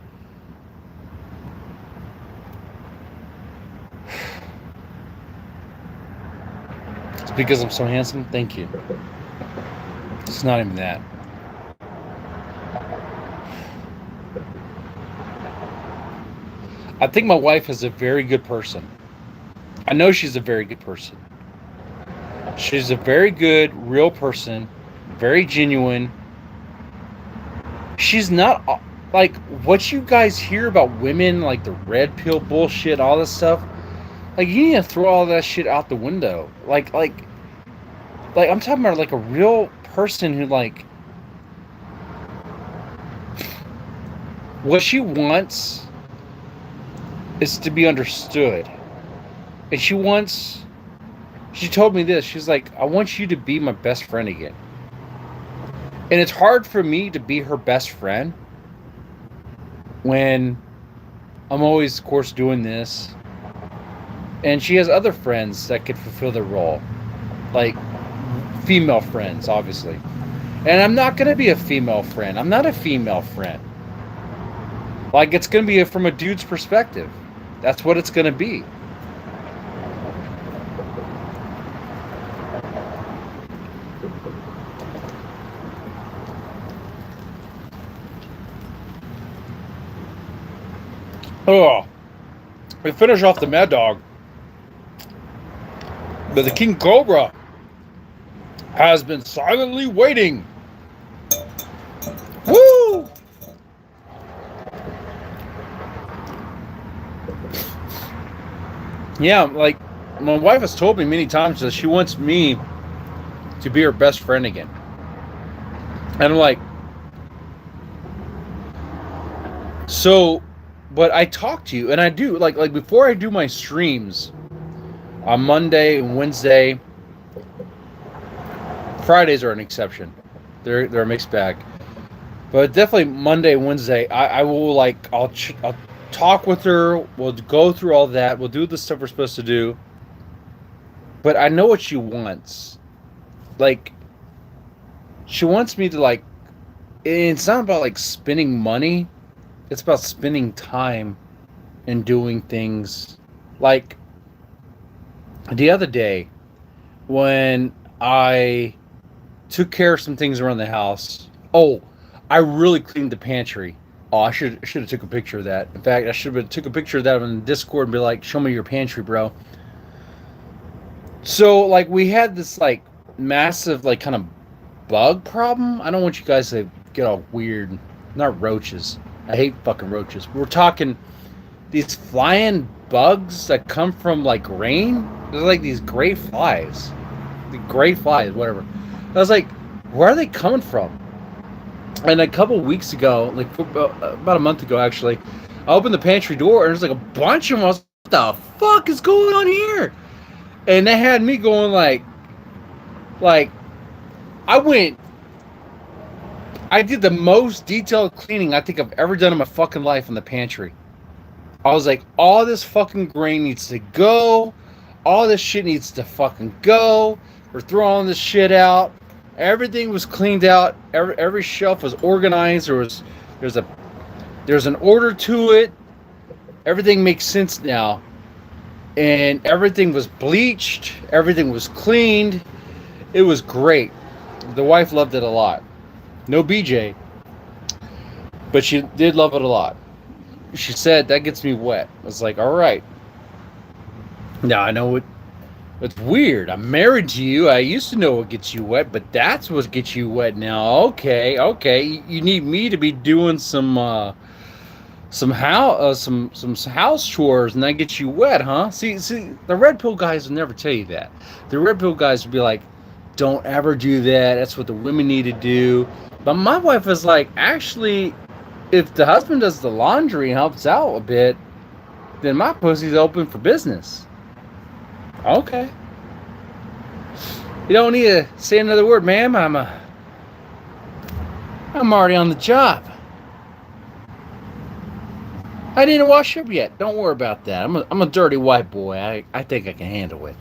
It's because I'm so handsome? Thank you. It's not even that. I think my wife is a very good person. I know she's a very good person. She's a very good, real person, very genuine. She's not like what you guys hear about women, like the red pill bullshit, all this stuff. Like, you need to throw all that shit out the window. Like I'm talking about like a real person who like what she wants is to be understood. And she wants she told me this. She's like, I want you to be my best friend again. And it's hard for me to be her best friend when I'm always, of course, doing this. And she has other friends that could fulfill the role. Like female friends, obviously. And I'm not going to be a female friend. I'm not a female friend. Like, it's going to be from a dude's perspective. That's what it's going to be. Oh, we finish off the Mad Dog. But the King Cobra has been silently waiting. Woo! Yeah, like, my wife has told me many times that she wants me to be her best friend again. And I'm like, so, but I talk to you, and I do, like before I do my streams on Monday and Wednesday, Fridays are an exception. They're a mixed bag. But definitely Monday and Wednesday, I will, like, I'll talk with her. We'll go through all that. We'll do the stuff we're supposed to do. But I know what she wants. Like, she wants me to, like, it's not about, like, spending money. It's about spending time and doing things. Like, the other day, when I took care of some things around the house. Oh, I really cleaned the pantry. Oh, I should have took a picture of that. In fact, I should have took a picture of that on Discord and be like, show me your pantry, bro. So, like, we had this, like, massive, like, kind of bug problem. I don't want you guys to get all weird. Not roaches. I hate fucking roaches. We're talking these flying bugs that come from, like, rain. They're like these gray flies. The gray flies, whatever. I was like, where are they coming from? And a couple weeks ago, like about a month ago, actually, I opened the pantry door and there's like a bunch of them. I was like, what the fuck is going on here? And they had me going like I did the most detailed cleaning I think I've ever done in my fucking life in the pantry. I was like, all this fucking grain needs to go. All this shit needs to fucking go. We're throwing this shit out. Everything was cleaned out. Every shelf was organized. There's an order to it. Everything makes sense now. And everything was bleached. Everything was cleaned. It was great. The wife loved it a lot. No BJ, but she did love it a lot. She said, that gets me wet. I was like, all right. Now I know it's weird. I'm married to you. I used to know what gets you wet, but that's what gets you wet now. Okay. You need me to be doing some house chores, and that gets you wet, huh? See, the red pill guys will never tell you that. The red pill guys will be like, don't ever do that. That's what the women need to do. But my wife is like, actually, if the husband does the laundry and helps out a bit, then my pussy's open for business. Okay. You don't need to say another word, ma'am. I'm already on the job. I didn't wash up yet. Don't worry about that. I'm a dirty white boy. I think I can handle it.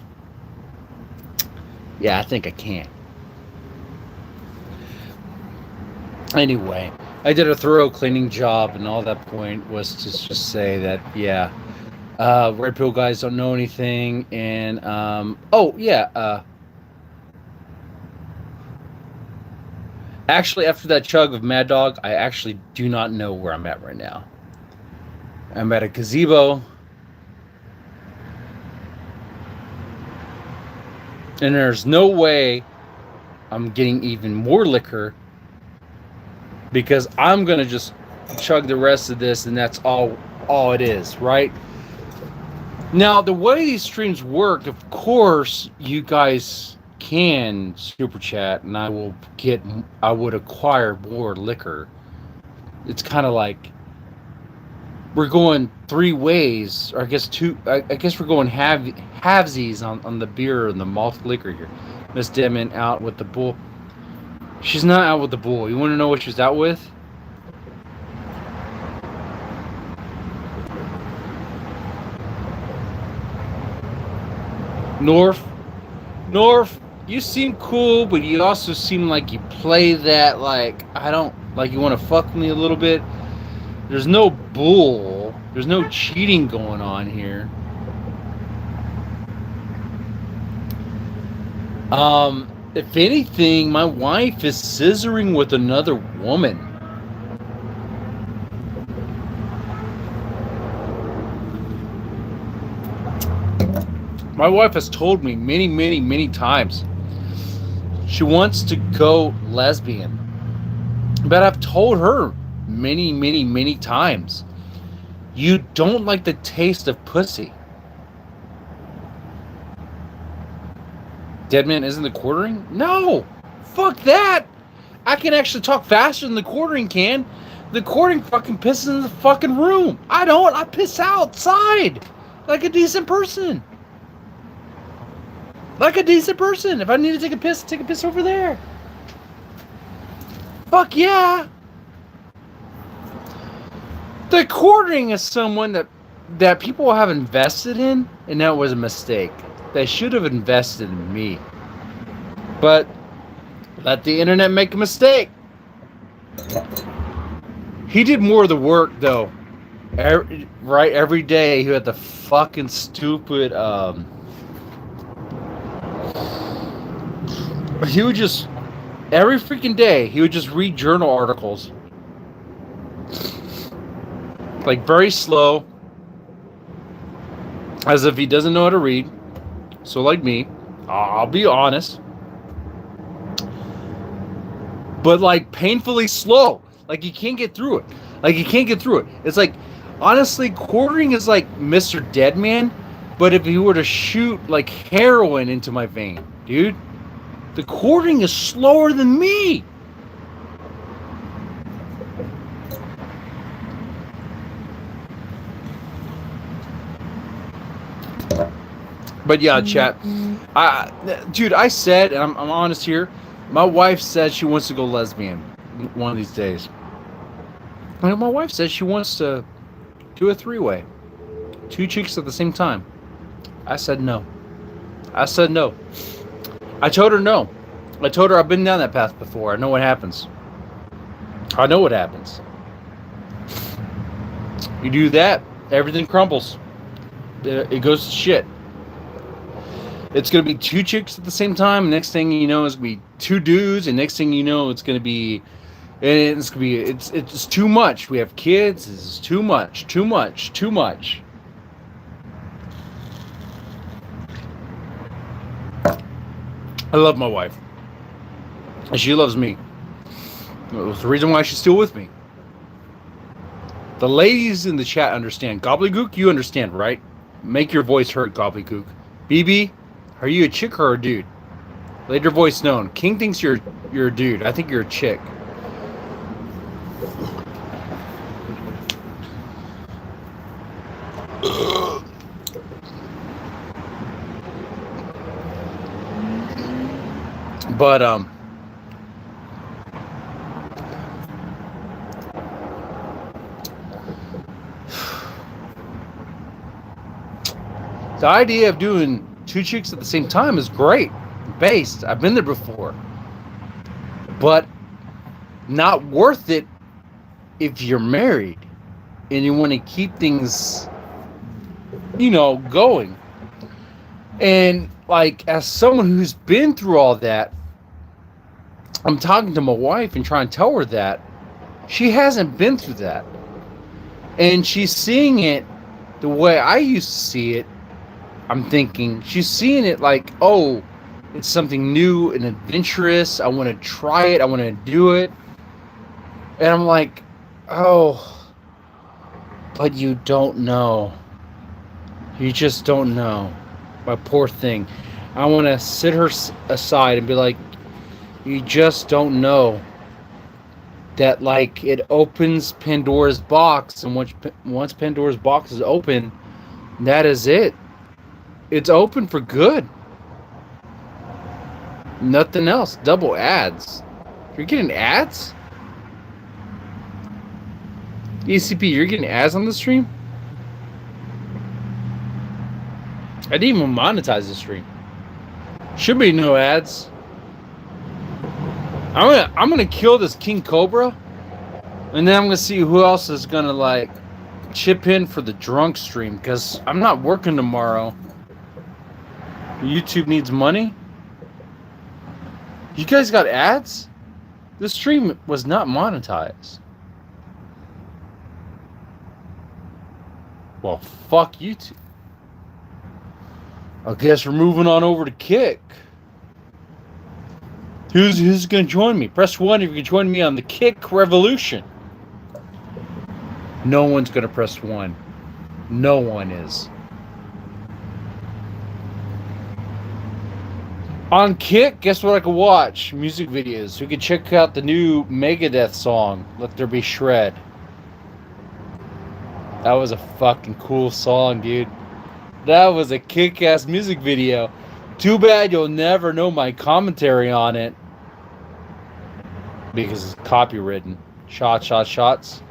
Yeah, I think I can. Anyway, I did a thorough cleaning job, and all that point was to just say that, yeah, red pill guys don't know anything, and actually, after that chug of Mad Dog, I actually do not know where I'm at right now. I'm at a gazebo, and there's no way I'm getting even more liquor, because I'm gonna just chug the rest of this, and that's all it is, right? Now, the way these streams work, of course, you guys can super chat, and I would acquire more liquor. It's kind of like we're going three ways, or I guess two. I guess we're going halvesies on the beer and the malt liquor here. Miss Denman out with the bull. She's not out with the bull. You want to know what she's out with? North, you seem cool, but you also seem like you play that like I don't like you want to fuck me a little bit. There's no bull. There's no cheating going on here. If anything, my wife is scissoring with another woman. My wife has told me many times she wants to go lesbian. But I've told her many times, you don't like the taste of pussy. Deadman isn't the quartering? No! Fuck that! I can actually talk faster than the quartering can. The quartering fucking pisses in the fucking room. I don't. I piss outside. Like a decent person. Like a decent person. If I need to take a piss over there. Fuck yeah. The quartering is someone that people have invested in, and that was a mistake. They should have invested in me. But let the internet make a mistake. He did more of the work, though. Every day he had the fucking stupid... he would just... Every freaking day, he would just read journal articles. Like, very slow. As if he doesn't know how to read. So, like me, I'll be honest. But, like, painfully slow. Like, you can't get through it. It's like, honestly, quartering is like Mr. Deadman. But if he were to shoot, like, heroin into my vein, dude. The quartering is slower than me. But yeah, chat. Dude, I said, and I'm honest here, my wife said she wants to go lesbian one of these days. And my wife said she wants to do a three-way. 2 chicks at the same time. I said no. I told her no. I told her I've been down that path before. I know what happens. You do that, everything crumbles. It goes to shit. It's going to be 2 chicks at the same time. Next thing you know, it's going to be 2 dudes. And next thing you know, it's too much. We have kids. It's too much. I love my wife. And she loves me. It was the reason why she's still with me. The ladies in the chat understand. Gobbledygook, you understand, right? Make your voice heard, Gobbledygook. BB, are you a chick or a dude? Let your voice known. King thinks you're a dude. I think you're a chick. But the idea of doing 2 chicks at the same time is great. Based. I've been there before. But not worth it if you're married and you want to keep things, going. And like, as someone who's been through all that, I'm talking to my wife and trying to tell her that she hasn't been through that. And she's seeing it the way I used to see it. I'm thinking she's seeing it like, oh, it's something new and adventurous. I want to try it. I want to do it. And I'm like, oh, but you don't know. You just don't know. My poor thing. I want to sit her aside and be like, you just don't know. that like it opens Pandora's box, and once Pandora's box is open, that is it. It's open for good. Nothing else. Double ads. You're getting ads? ECP, you're getting ads on the stream? I didn't even monetize the stream. Should be no ads. I'm gonna kill this King Cobra, and then I'm gonna see who else is gonna like chip in for the drunk stream, because I'm not working tomorrow. YouTube needs money. You guys got ads? This stream was not monetized. Well, fuck YouTube. I guess we're moving on over to Kick. Who's going to join me? Press 1 if you can join me on the Kick Revolution. No one's going to press 1. No one is. On Kick, guess what I could watch? Music videos. We could check out the new Megadeth song, Let There Be Shred. That was a fucking cool song, dude. That was a kick-ass music video. Too bad you'll never know my commentary on it, because it's copywritten. Shots.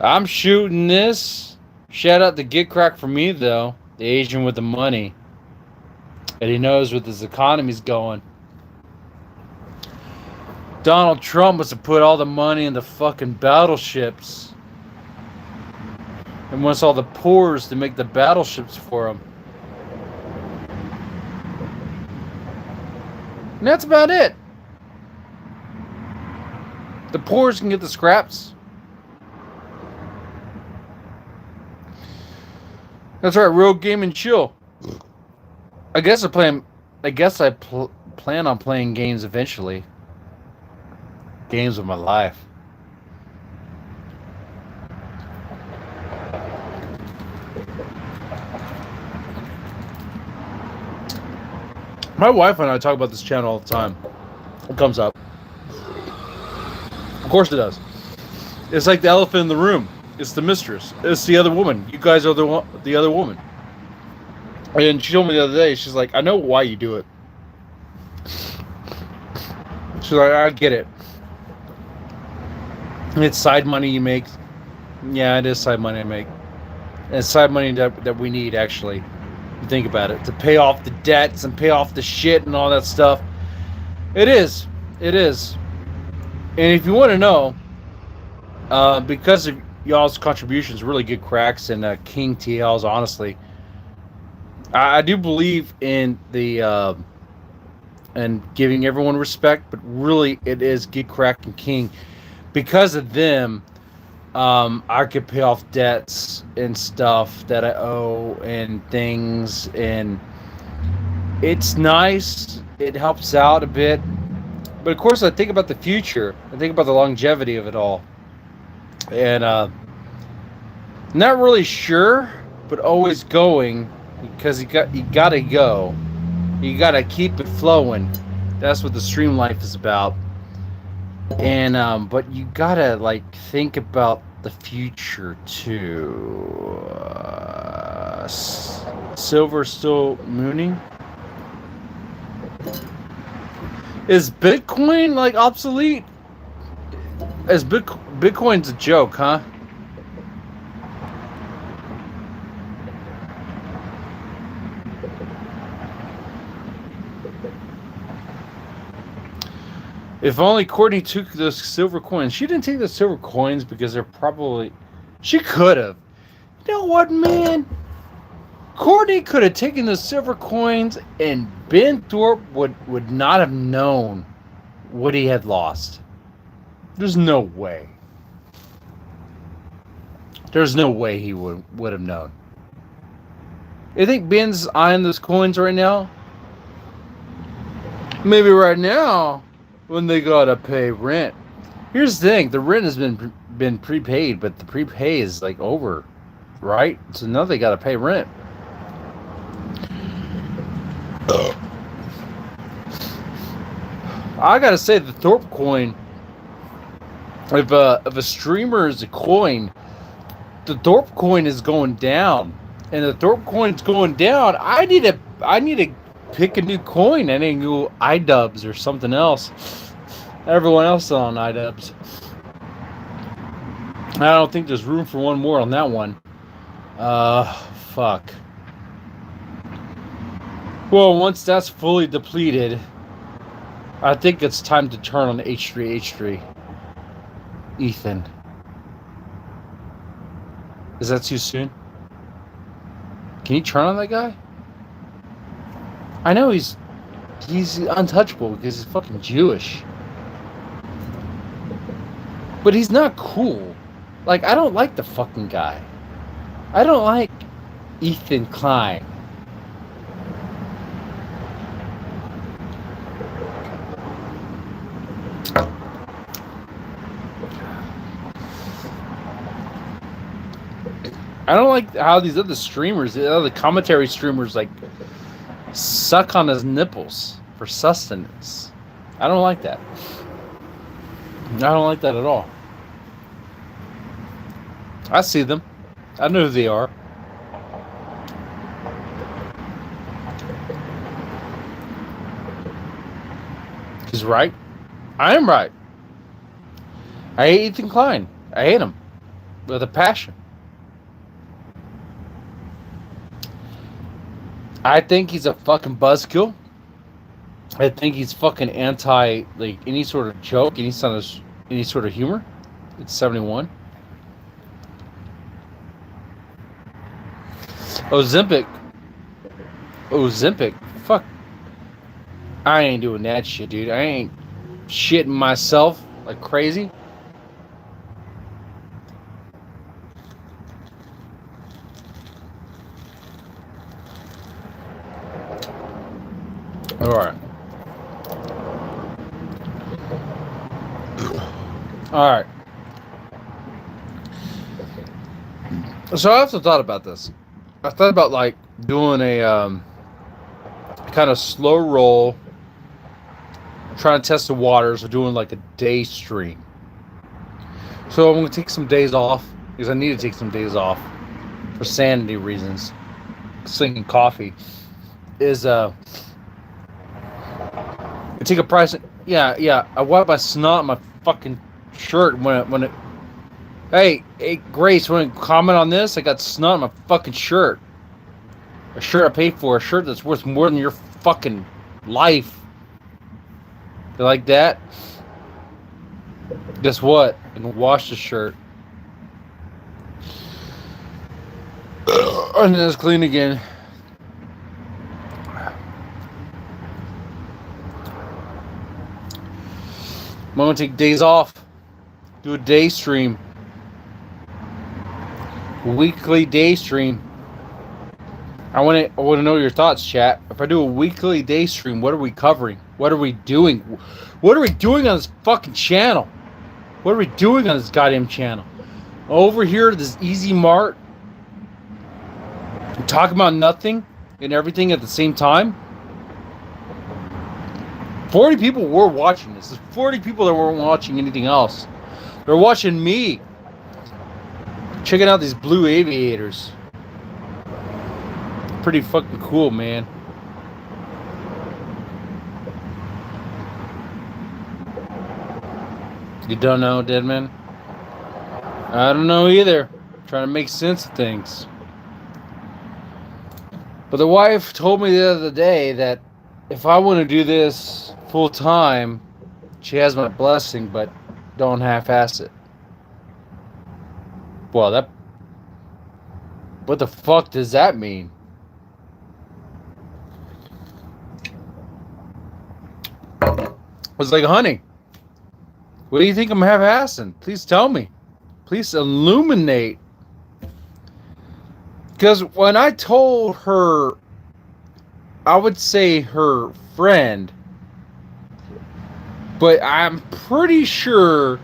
I'm shooting this. Shout out to Get Crack for me, though. The Asian with the money. And he knows where this economy's going. Donald Trump must have put all the money in the fucking battleships. And wants all the poors to make the battleships for him. And that's about it. The poors can get the scraps. That's right, real game and chill. I guess I plan on playing games eventually. Games of my life. My wife and I talk about this channel all the time. It comes up. Of course it does. It's like the elephant in the room. It's the mistress. It's the other woman. You guys are the other woman. And she told me the other day, she's like, I know why you do it. She's like, I get it. It's side money you make. Yeah, it is side money I make. And it's side money that we need, actually. You think about it. To pay off the debts and pay off the shit and all that stuff. It is. It is. And if you want to know, because of y'all's contributions, really good cracks, and King TL's, honestly, I do believe in the and giving everyone respect, but really it is Get Crack and King. Because of them, I could pay off debts and stuff that I owe and things, and it's nice. It helps out a bit. But of course, I think about the future. I think about the longevity of it all. And not really sure, but always going, because you gotta go. You gotta keep it flowing. That's what the stream life is about. And but you gotta like think about the future too. Silver still mooning. Is Bitcoin like obsolete? Is Bitcoin's a joke, huh? If only Courtney took those silver coins. She didn't take the silver coins because they're probably... She could have. You know what, man? Courtney could have taken the silver coins, and Ben Thorpe would not have known what he had lost. There's no way. There's no way he would have known. You think Ben's eyeing those coins right now? Maybe right now, when they gotta pay rent. Here's the thing: the rent has been prepaid, but the prepay is like over, right? So now they gotta pay rent. I gotta say, the Thorpe coin if a streamer is a coin, the Thorpe coin is going down, and the Thorpe coin's going down. I need to pick a new coin. I need to go iDubbbz or something else. Everyone else is on iDubbbz. I don't think there's room for one more on that one. Fuck. Well, once that's fully depleted, I think it's time to turn on H3. Ethan. Is that too soon? Can you turn on that guy? I know he's untouchable because he's fucking Jewish. But he's not cool. Like, I don't like the fucking guy. I don't like Ethan Klein. I don't like how these other streamers, the other commentary streamers, like, suck on his nipples for sustenance. I don't like that. I don't like that at all. I see them. I know who they are. He's right. I am right. I hate Ethan Klein. I hate him with a passion. I think he's a fucking buzzkill. I think he's fucking anti, like, any sort of joke, any sort of humor. It's 71. Ozempic. Fuck. I ain't doing that shit, dude. I ain't shitting myself like crazy. Alright. Alright. So I also thought about this. I thought about, like, doing a kind of slow roll, trying to test the waters, or doing like a day stream. So I'm going to take some days off, because I need to take some days off for sanity reasons. Singing coffee is I take a price. Yeah. I wipe my snot on my fucking shirt when it. Hey, Grace, want to comment on this? I got snot on my fucking shirt. A shirt I paid for, a shirt that's worth more than your fucking life. You like that? Guess what? I can wash the shirt. And then it's clean again. I'm gonna take days off. Do a day stream. Weekly day stream. I want to know your thoughts, chat. If I do a weekly day stream, what are we covering? What are we doing? What are we doing on this fucking channel? What are we doing on this goddamn channel? Over here, this Easy Mart, talking about nothing and everything at the same time. 40 people were watching this. There's 40 people that weren't watching anything else. They're watching me. Checking out these blue aviators. Pretty fucking cool, man. You don't know, Deadman? I don't know either. I'm trying to make sense of things. But the wife told me the other day that if I want to do this full time, she has my blessing, but don't half-ass it. Well, what the fuck does that mean? I was like, honey, what do you think I'm half-assing? Please tell me. Please illuminate. Because when I told her, I would say her friend, but I'm pretty sure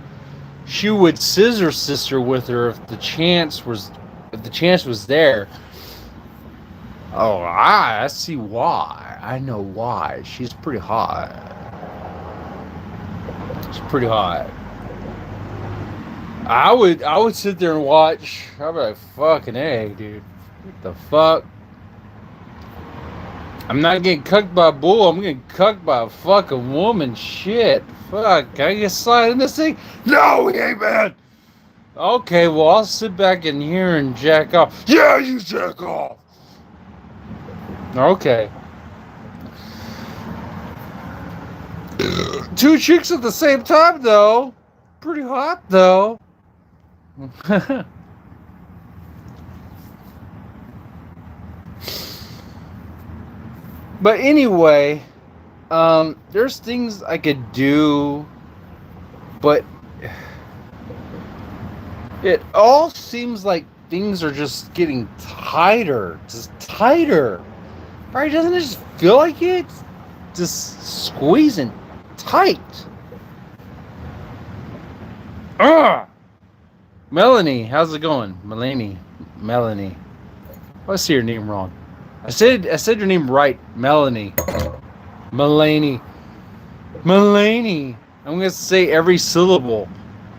she would scissor sister with her if the chance was there. Oh, I see why. I know why. She's pretty hot. She's pretty hot. I would sit there and watch. I'd be like, fucking A, dude. What the fuck? I'm not getting cucked by a bull. I'm getting cucked by a fucking woman. Shit. Fuck. Can I get slide in this thing? No, we ain't, man. Okay, well, I'll sit back in here and jack off. Yeah, you jack off. Okay. 2 chicks at the same time, though. Pretty hot, though. But anyway, there's things I could do, but it all seems like things are just getting tighter, just tighter. Right? Doesn't it just feel like it? Just squeezing tight. Melanie, how's it going? Melanie. I say your name wrong. I said your name right. Melanie. I'm gonna say every syllable.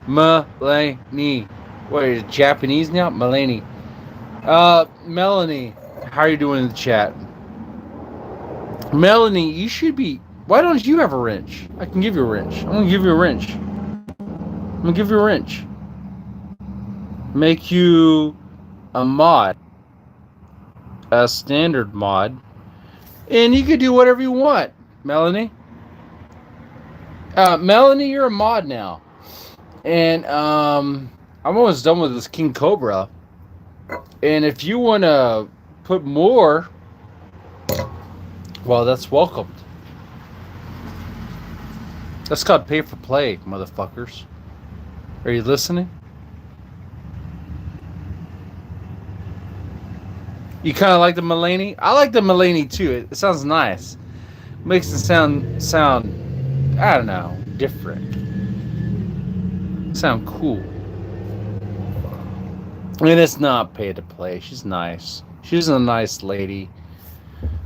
Melanie. What is it, Japanese now? Melanie. Melanie, how are you doing in the chat? Melanie, you should be. Why don't you have a wrench? I can give you a wrench. I'm gonna give you a wrench. Make you a mod. A standard mod. And you can do whatever you want, Melanie. Melanie, you're a mod now. And I'm almost done with this King Cobra. And if you want to put more, well, that's welcomed. That's called pay for play, motherfuckers. Are you listening? You kind of like the Mulaney? I like the Mulaney too. It sounds nice. Makes it sound, I don't know, different. Sound cool. And it's not pay to play. She's nice. She's a nice lady.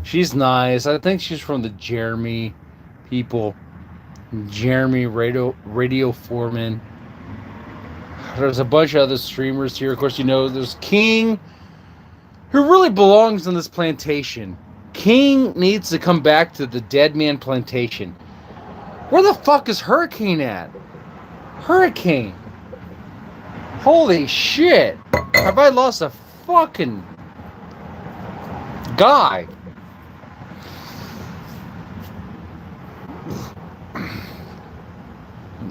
She's nice. I think she's from the Jeremy people. Jeremy Radio Foreman. There's a bunch of other streamers here. Of course, you know, there's King, who really belongs on this plantation. King needs to come back to the Dead Man Plantation. Where the fuck is Hurricane at? Hurricane. Holy shit. Have I lost a fucking guy?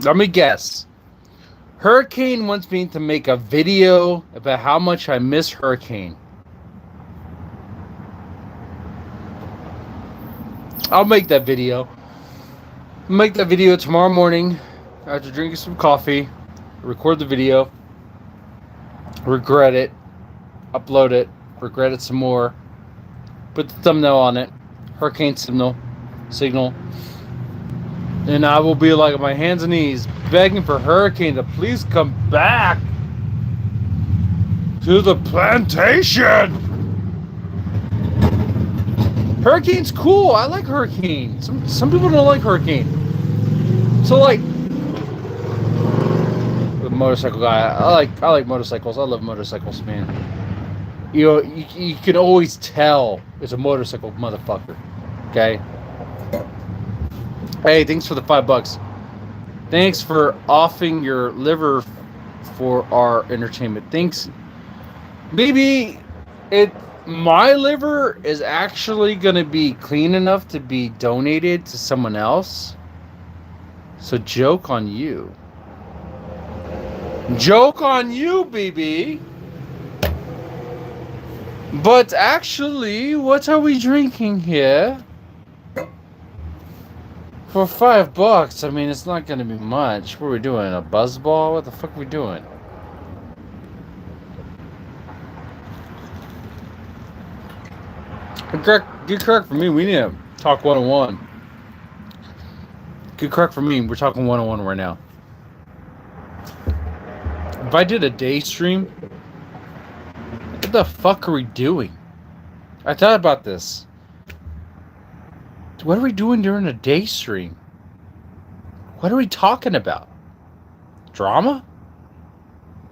Let me guess. Hurricane wants me to make a video about how much I miss Hurricane. I'll make that video. Make that video tomorrow morning after drinking some coffee. Record the video. Regret it. Upload it. Regret it some more. Put the thumbnail on it. Hurricane signal. And I will be like on my hands and knees begging for Hurricane to please come back to the plantation. Hurricane's cool. I like Hurricane. Some people don't like Hurricane. So like the motorcycle guy, I like motorcycles. I love motorcycles, man. You know, you can always tell it's a motorcycle motherfucker. Okay. Hey, thanks for the $5. Thanks for offing your liver for our entertainment. Thanks. Maybe my liver is actually going to be clean enough to be donated to someone else. So joke on you. Joke on you, BB. But actually, what are we drinking here? For $5, I mean, it's not going to be much. What are we doing? A buzzball? What the fuck are we doing? Good correct for me. We need to talk 101. Good correct for me. We're talking 101 right now. If I did a day stream, what the fuck are we doing? I thought about this. What are we doing during a day stream? What are we talking about? Drama?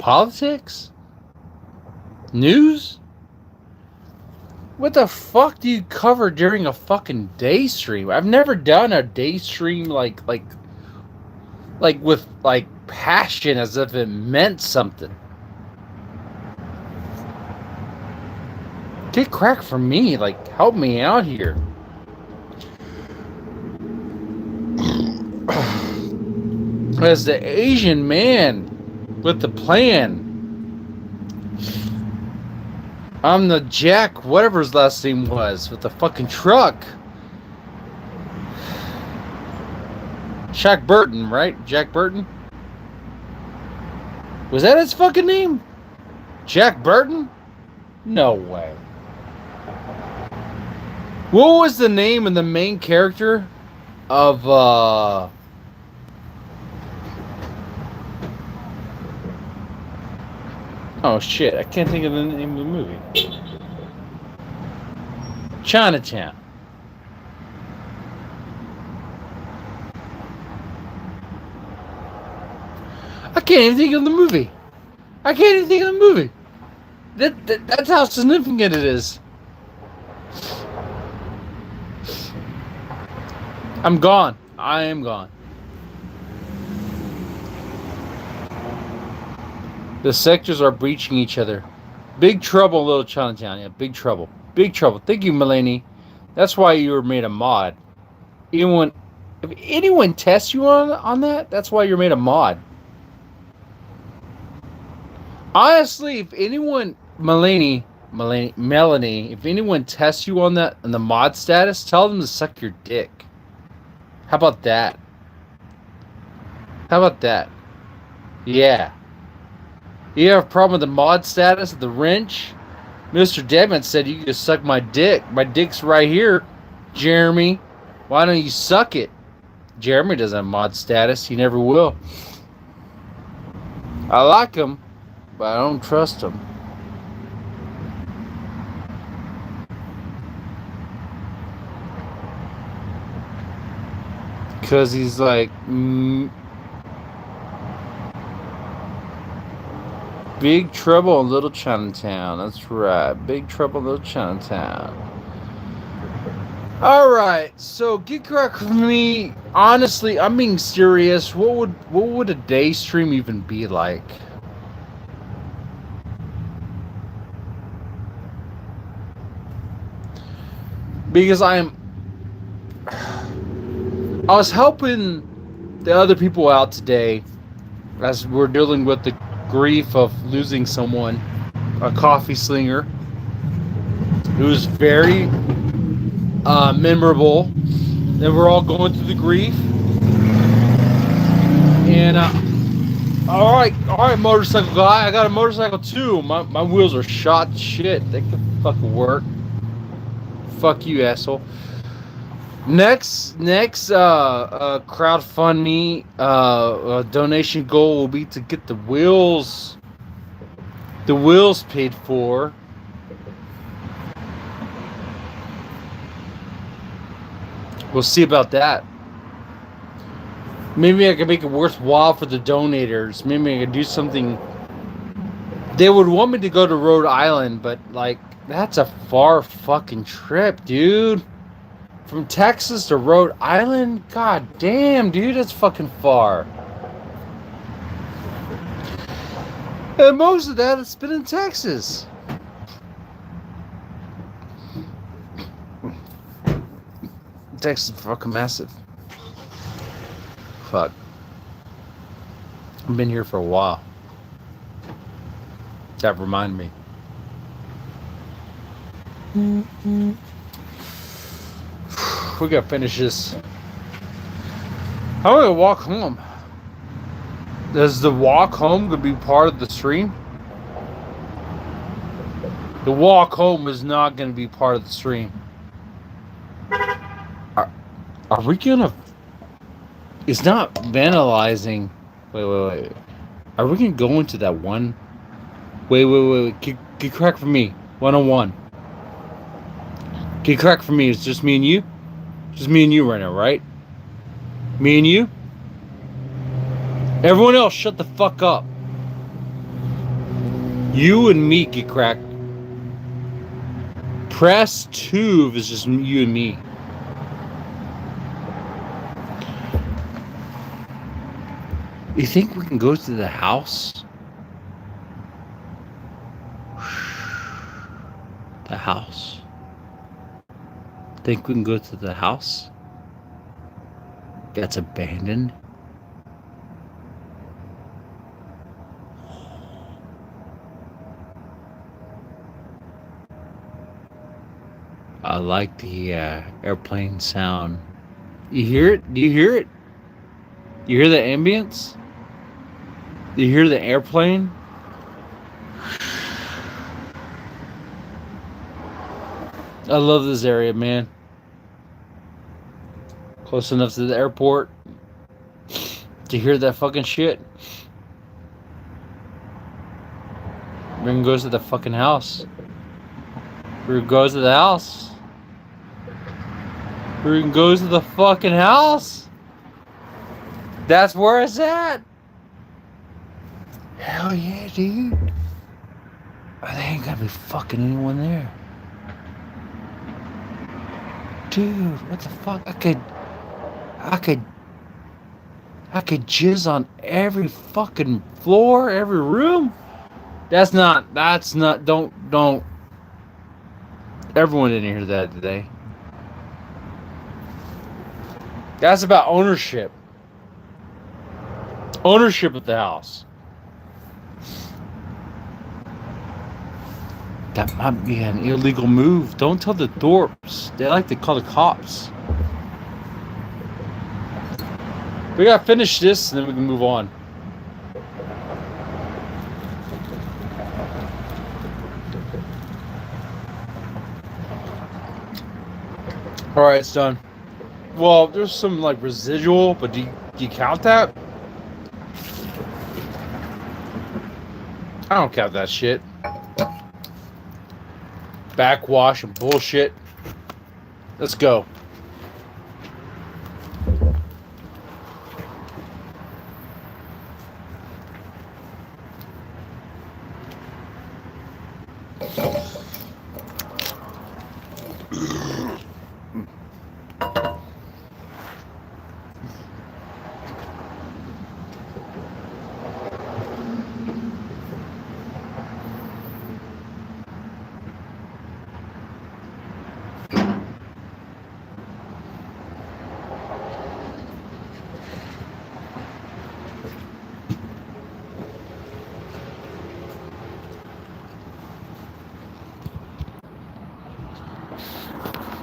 Politics? News? What the fuck do you cover during a fucking day stream? I've never done a day stream like with like passion as if it meant something. Get crack from me, like help me out here. As the Asian man with the plan. I'm the Jack, whatever his last name was, with the fucking truck. Jack Burton, right? Jack Burton? Was that his fucking name? Jack Burton? No way. What was the name of the main character of, oh shit, I can't think of the name of the movie. Chinatown. I can't even think of the movie. I can't even think of the movie. That's how significant it is. I'm gone. I am gone. The sectors are breaching each other. Big trouble in Little Chinatown. Yeah, big trouble. Big trouble. Thank you, Mulaney. That's why you were made a mod. If anyone tests you on that, that's why you're made a mod. Honestly, if anyone, Melanie, if anyone tests you on that, on the mod status, tell them to suck your dick. How about that? How about that? Yeah. You have a problem with the mod status of the wrench? Mr. Devon said you can suck my dick. My dick's right here, Jeremy. Why don't you suck it? Jeremy doesn't have mod status. He never will. I like him, but I don't trust him. Because he's like... Big Trouble in Little Chinatown. That's right. Big Trouble in Little Chinatown. Alright, so get correct with me. Honestly, I'm being serious. What would a day stream even be like? Because I was helping the other people out today as we're dealing with the grief of losing someone, a coffee slinger who was very memorable, and we're all going through the grief. And all right, motorcycle guy, I got a motorcycle too. My wheels are shot to shit. They can fucking work. Fuck you, asshole. Next crowdfunding donation goal will be to get the wheels paid for. We'll see about that. Maybe I can make it worthwhile for the donators. Maybe I can do something. They would want me to go to Rhode Island, but like that's a far fucking trip, dude. From Texas to Rhode Island? God damn, dude, that's fucking far. And most of that has been in Texas. Texas is fucking massive. Fuck. I've been here for a while. That reminded me. We gotta finish this. I'm gonna walk home. Is the walk home gonna be part of the stream? The walk home is not gonna be part of the stream. Are we gonna... It's not vandalizing. Wait. Are we gonna go into that one? Wait. Get crack for me. 101. Get crack for me. It's just me and you? Just me and you right now, right? Me and you? Everyone else, shut the fuck up. You and me get cracked. Press 2 if it's just you and me. You think we can go to the house? The house. Think we can go to the house? That's abandoned. I like the airplane sound. You hear it? Do you hear it? You hear the ambience? Do you hear the airplane? I love this area, man. Close enough to the airport to hear that fucking shit. Ring goes to the fucking house. Ring goes to the house. Ring goes to the fucking house. That's where it's at. Hell yeah, dude. They ain't gonna be fucking anyone there. Dude, what the fuck? I could jizz on every fucking floor, every room. That's not, don't. Everyone didn't hear that today. That's about ownership. Ownership of the house. That might be an illegal move. Don't tell the Thorpes. They like to call the cops. We gotta finish this and then we can move on. Alright, it's done. Well, there's some like residual, but do you count that? I don't count that shit. Backwash and bullshit. Let's go.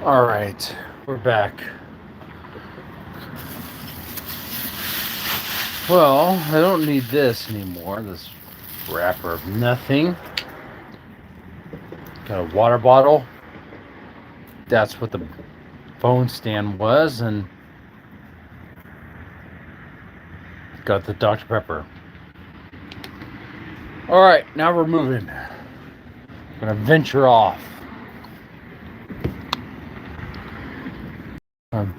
All right, we're back. Well, I don't need this anymore, this wrapper of nothing. Got a water bottle. That's what the phone stand was, and got the Dr. Pepper. All right, now we're moving. We're gonna venture off.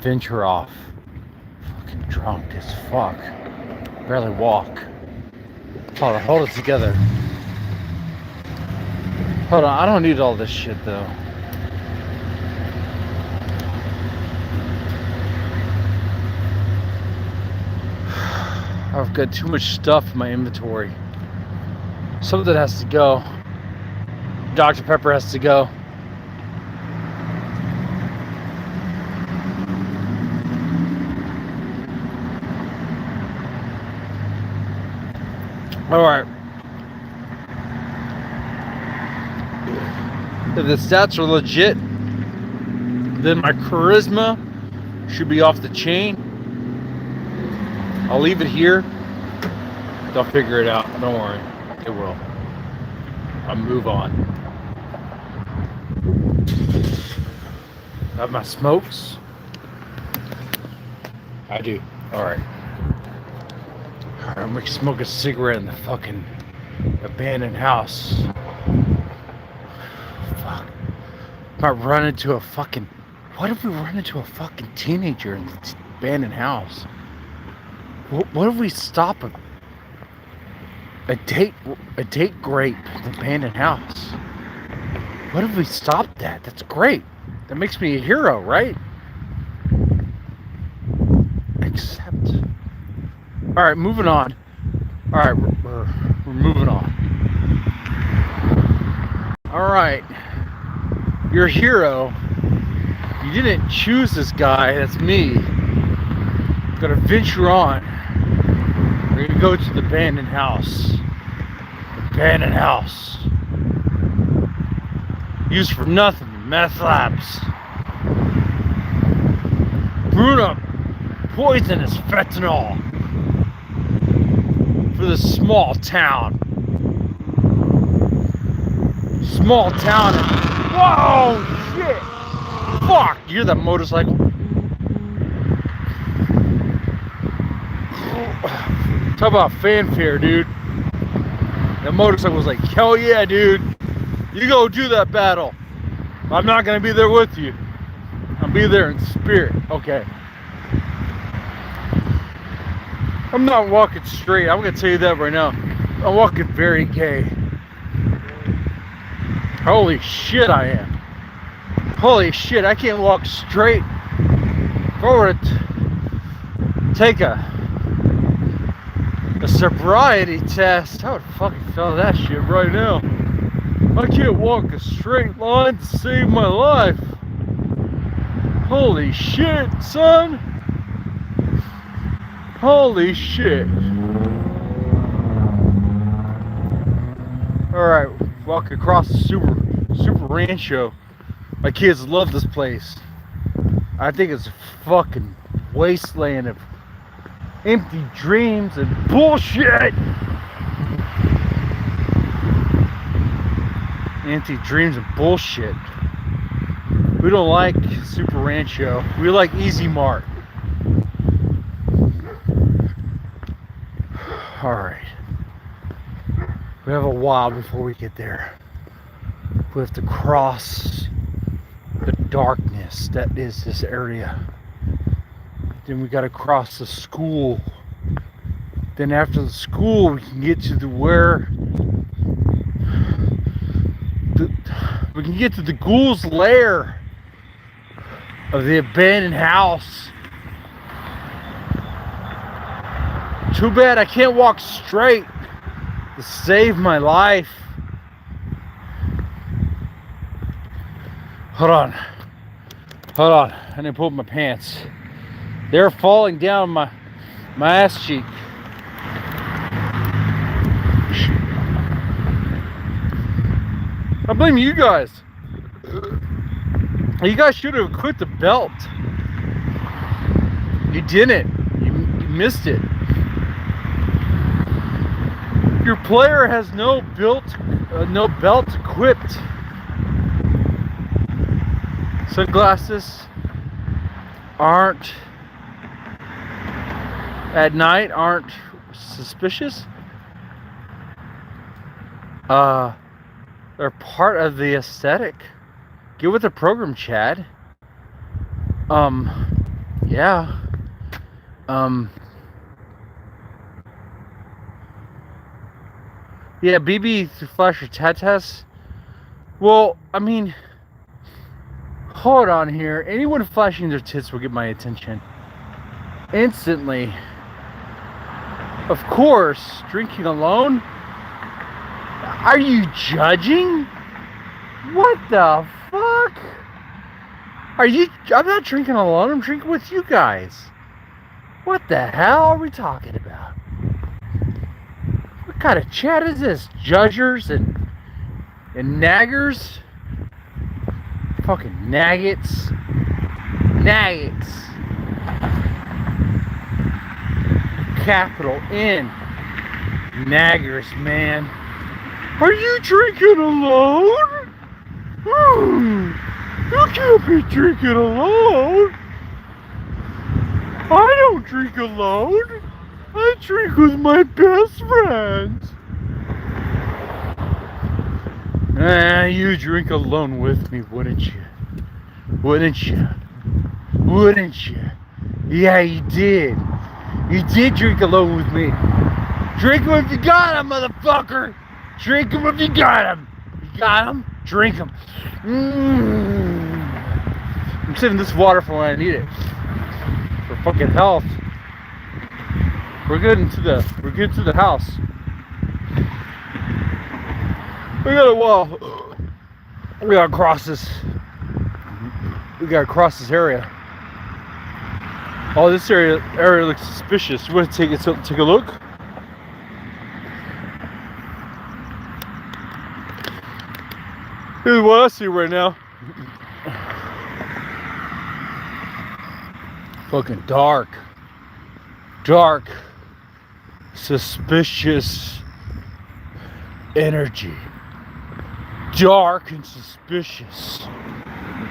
Fucking drunk as fuck. Barely walk. Hold it together. Hold on, I don't need all this shit though. I've got too much stuff in my inventory. Some of that has to go. Dr. Pepper has to go. Alright. If the stats are legit, then my charisma should be off the chain. I'll leave it here. They'll figure it out. Don't worry. It will. I'll move on. Have my smokes? I do. Alright. I'm gonna smoke a cigarette in the fucking abandoned house. Fuck. Might run into a fucking... What if we run into a fucking teenager in the abandoned house? What if we stop him? A date grape, the abandoned house. What if we stopped that? That's great. That makes me a hero, right? Except. All right, moving on. All right, we're moving on. All right, your hero. You didn't choose this guy. That's me. I'm gonna venture on. We're gonna go to the abandoned house. Abandoned house. Used for nothing. Meth labs. Bruno, poisonous fentanyl for this small town. Small town. Whoa, shit! Fuck! You hear that motorcycle? Talk about fanfare, dude. That motorcycle was like, hell yeah, dude. You go do that battle. I'm not gonna be there with you. I'll be there in spirit. Okay. I'm not walking straight. I'm gonna tell you that right now. I'm walking very gay. Holy shit, I am. Holy shit, I can't walk straight. If I were to take a sobriety test, I would fucking fail that shit right now. I can't walk a straight line to save my life. Holy shit, son. Holy shit. Alright, walk across the super rancho. My kids love this place. I think it's a fucking wasteland of empty dreams and bullshit. Empty dreams and bullshit. We don't like Super Rancho. We like Easy Mart. Alright. We have a while before we get there. We have to cross the darkness that is this area. Then we gotta cross the school. Then after the school we can get to we can get to the ghoul's lair of the abandoned house. Too bad I can't walk straight to save my life. Hold on. I need to pull up my pants. They're falling down my ass cheek. I blame you guys. You guys should have quit the belt. You didn't. You missed it. Your player has no belt equipped. Sunglasses aren't at night, aren't suspicious. They're part of the aesthetic. Get with the program, Chad. Yeah. Yeah, BB to flash your tatas. Well, I mean, hold on here. Anyone flashing their tits will get my attention instantly. Of course, drinking alone. Are you judging? What the fuck? I'm not drinking alone, I'm drinking with you guys. What the hell are we talking about? What kind of chat is this? Judgers and naggers? Fucking naggets. Capital N. Naggers, man. Are you drinking alone? You can't be drinking alone. I don't drink alone. I drink with my best friends. You drink alone with me, wouldn't you? Wouldn't you? Yeah, you did. You did drink alone with me. Drink him if you got him, motherfucker. Drink him if you got him. You got him? Drink him. I'm saving this water for when I need it. For fucking health. We're getting to the house. We gotta cross this. We gotta cross this area. Oh, this area looks suspicious. We're gonna take a look. Here's what I see right now. Fucking dark, suspicious energy. Dark and suspicious.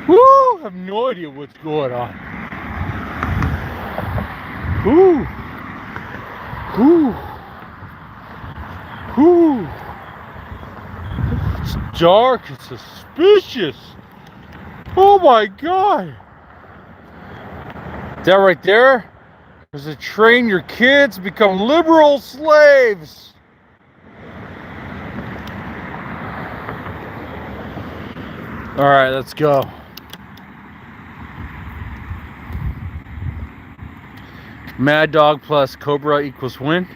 Woo! I have no idea what's going on. Woo! It's dark and suspicious. Oh my God! That right there is to train your kids to become liberal slaves. All right, let's go. Mad Dog plus Cobra equals win.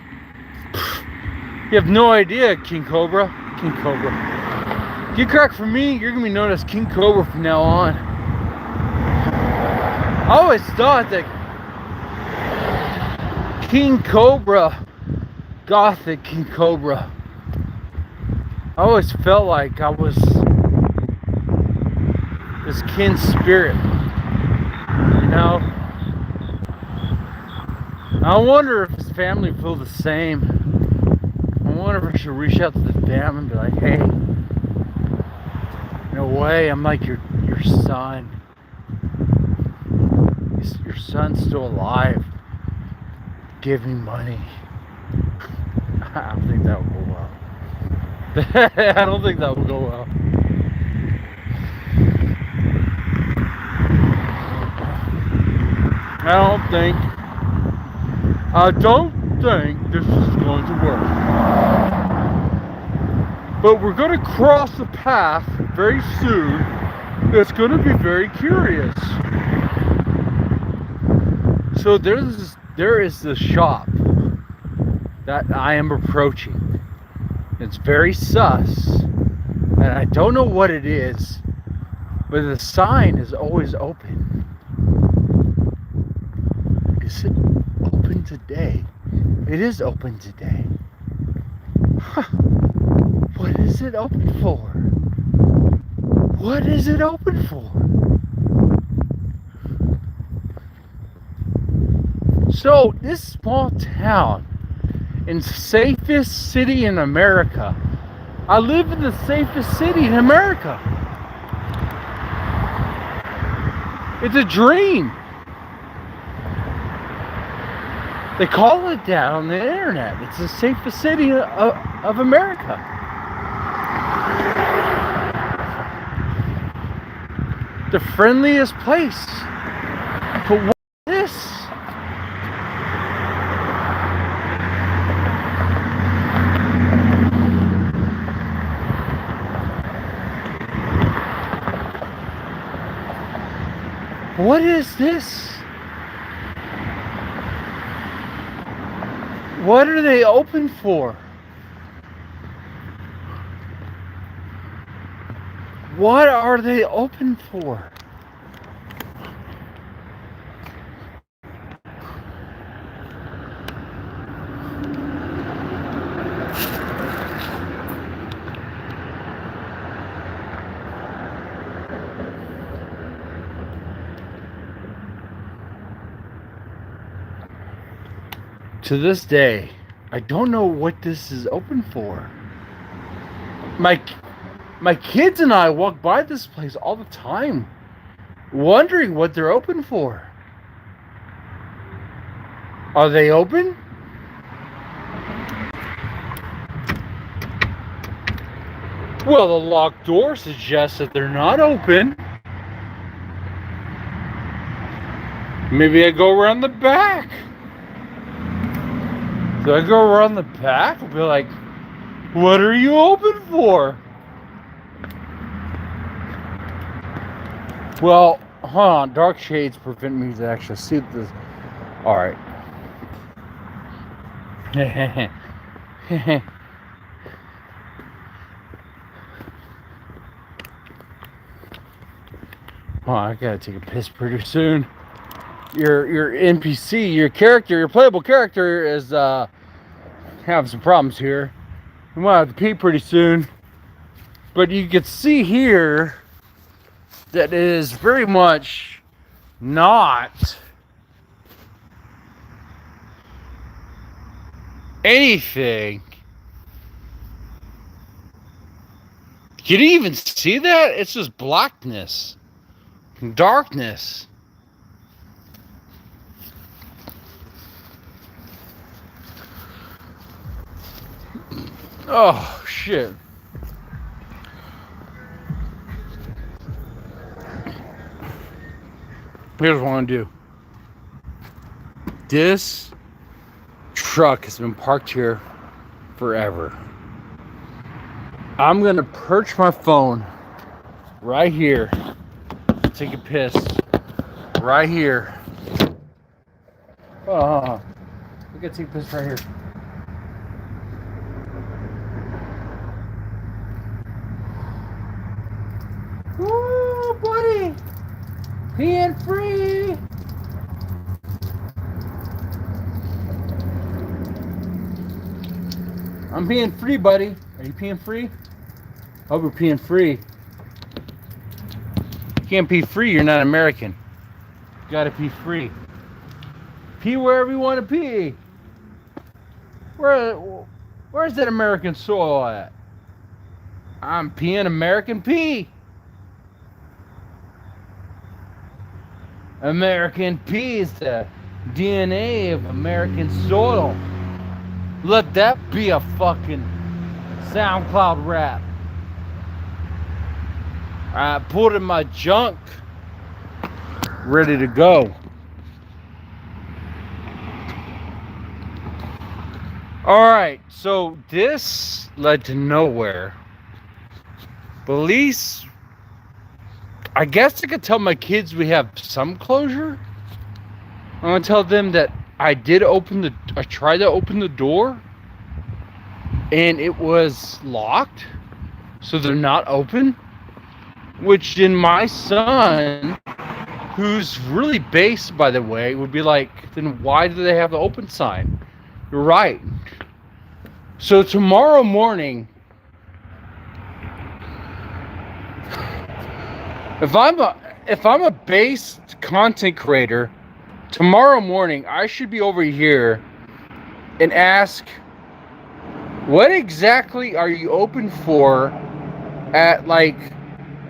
You have no idea, King Cobra. You crack for me, you're gonna be known as King Cobra from now on. I always thought that King Cobra, Gothic King Cobra, I always felt like I was this kin spirit, you know? I wonder if his family feel the same. I wonder if I should reach out to the family and be like, hey, in a way, I'm like your son. Your son's still alive. Give me money. I don't think that will go well. I don't think that will go well. I don't think this is going to work. But we're going to cross the path very soon. It's going to be very curious. So there is this shop that I am approaching. It's very sus, and I don't know what it is, but the sign is always open. Is it open today? It is open today. Huh. What is it open for? What is it open for? So, this small town, in safest city in America. I live in the safest city in America. It's a dream. They call it that on the internet. It's the safest city of America. The friendliest place. But what is this? What is this? What are they open for? What are they open for? To this day, I don't know what this is open for. My kids and I walk by this place all the time, wondering what they're open for. Are they open? Well, the locked door suggests that they're not open. Maybe I go around the back. So I go around the back and be like, what are you open for? Well, hold on. Dark shades prevent me to actually see this. All right. Oh, I gotta take a piss pretty soon. Your NPC, your character, your playable character is having some problems here. We might have to pee pretty soon. But you can see here that it is very much not anything. Can you even see that? It's just blackness, darkness. Oh, shit. Here's what I want to do. This truck has been parked here forever. I'm going to perch my phone right here. Take a piss right here. Oh, we got to take a piss right here. Woo, buddy! Peeing free! I'm peeing free, buddy. Are you peeing free? Oh, we're peeing free. You can't pee free, you're not American. You gotta pee free. Pee wherever you want to pee. Where's that American soil at? I'm peeing American pee. American pee is the DNA of American soil. Let that be a fucking SoundCloud rap. I put in my junk, ready to go. Alright, so this led to nowhere. Police, I guess I could tell my kids we have some closure. I'm gonna tell them that I tried to open the door and it was locked, so they're not open. Which in my son, who's really based, by the way, would be like, then why do they have the open sign? You're right. So tomorrow morning, if I'm a based content creator, tomorrow morning I should be over here and ask, what exactly are you open for at like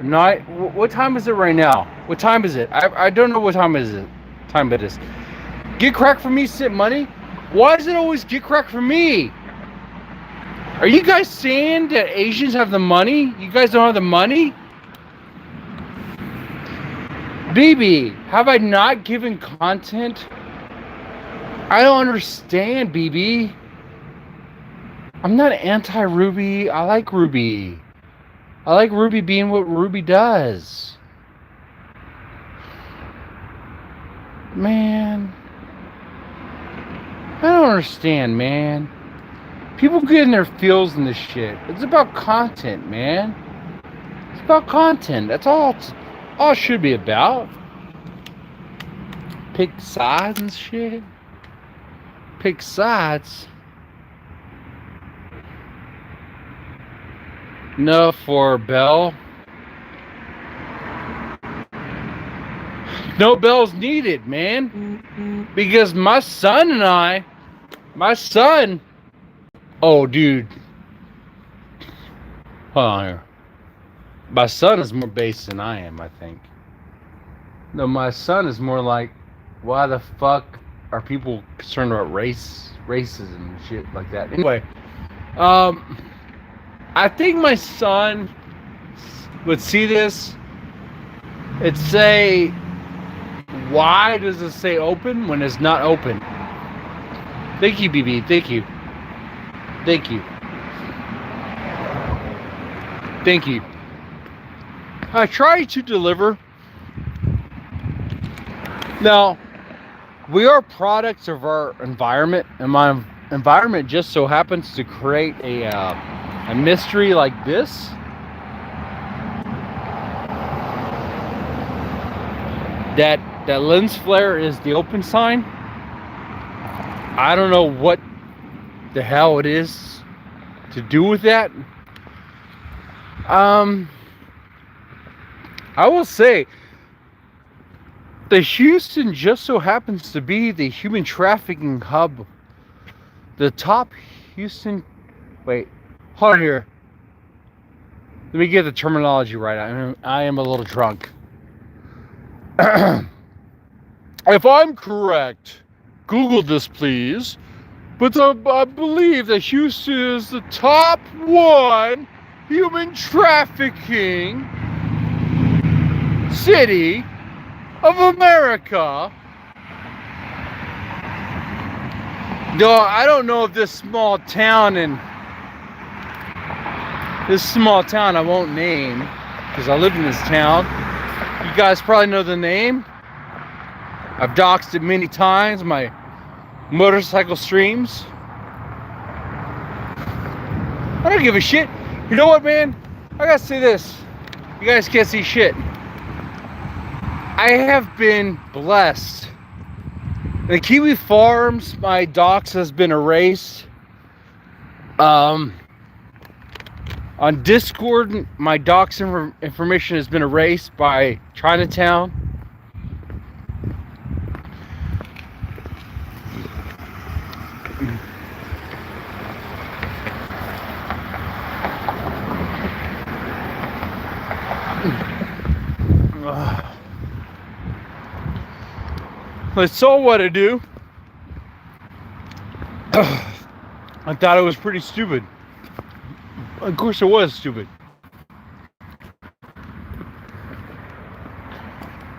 night? What time is it right now? What time is it? I don't know what time it is. Get cracked for me, sit money? Why does it always get cracked for me? Are you guys saying that Asians have the money? You guys don't have the money? BB, have I not given content? I don't understand, BB. I'm not anti-Ruby. I like Ruby. I like Ruby being what Ruby does. Man. I don't understand, man. People get in their feels in this shit. It's about content, man. It's about content. That's all it should be about. Pick sides and shit. Pick sides. No, for Bell. No bells needed, man. Because my son, oh, dude. Hold on here. My son is more base than I am, I think. No, my son is more like, why the fuck are people concerned about racism and shit like that? Anyway, I think my son would see this and say, why does it say open when it's not open? Thank you, BB. Thank you. Thank you. Thank you. I try to deliver. Now, we are products of our environment, and my environment just so happens to create a mystery like this. That lens flare is the open sign. I don't know what the hell it is to do with that. I will say the Houston just so happens to be the human trafficking hub. The top Houston. Wait, hold on here. Let me get the terminology right. I am a little drunk. If I'm correct, Google this, please. But I believe that Houston is the top one human trafficking city of America. No, I don't know if this small town I won't name because I live in this town. You guys probably know the name. I've doxed it many times. My motorcycle streams. I don't give a shit. You know what, man? I gotta say this. You guys can't see shit. I have been blessed. The Kiwi Farms, my dox has been erased. On Discord, my dox information has been erased by Chinatown. I saw what I do. I thought it was pretty stupid. Of course it was stupid.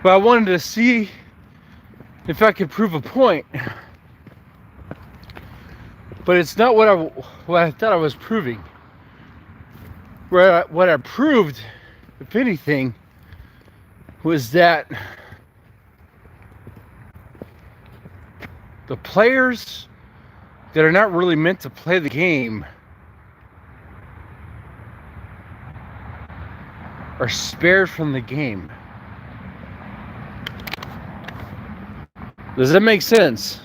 But I wanted to see if I could prove a point. But it's not what I thought I was proving. What I proved, if anything, was that the players that are not really meant to play the game are spared from the game. Does that make sense?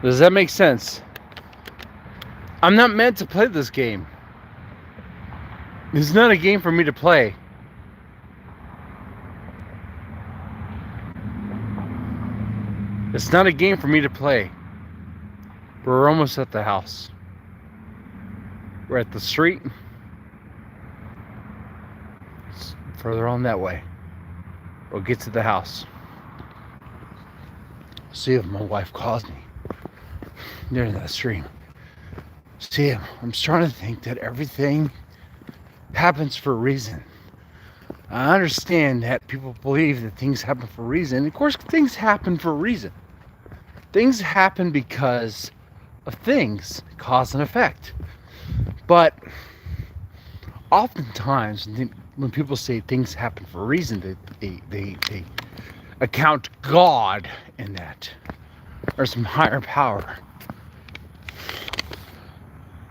Does that make sense? I'm not meant to play this game. It's not a game for me to play. It's not a game for me to play. We're almost at the house. We're at the street. It's further on that way. We'll get to the house. See if my wife calls me during that stream. See, I'm starting to think that everything happens for a reason. I understand that people believe that things happen for a reason. Of course, things happen for a reason. Things happen because of things, cause and effect. But oftentimes, when people say things happen for a reason, they account God in that, or some higher power.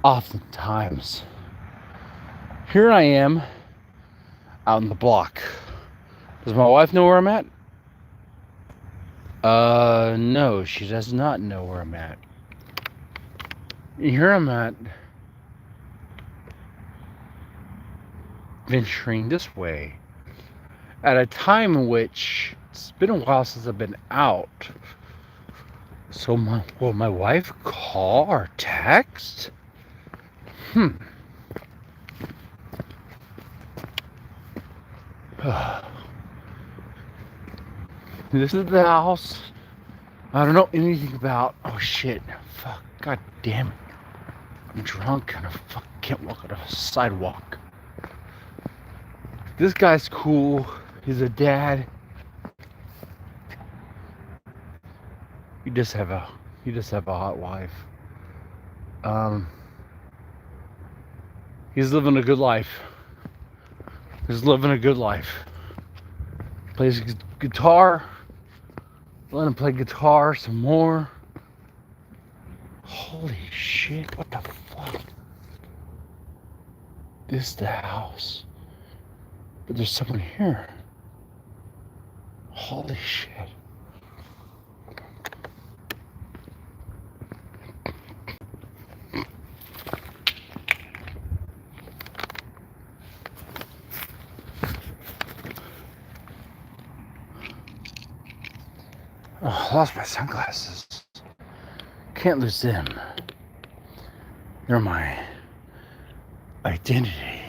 Oftentimes, here I am out in the block. Does my wife know where I'm at? No, she does not know where I'm at. Here I'm at, venturing this way at a time in which it's been a while since I've been out. So will my wife call or text? This is the house I don't know anything about. Oh shit. Fuck. God damn it. I'm drunk and I fucking can't walk on a sidewalk. This guy's cool. He's a dad. We just have a You just have a hot wife. He's living a good life. He's living a good life. Plays guitar. Let him play guitar some more. Holy shit, what the fuck? This is the house. But there's someone here. Holy shit. Oh, I lost my sunglasses. Can't lose them. They're my identity.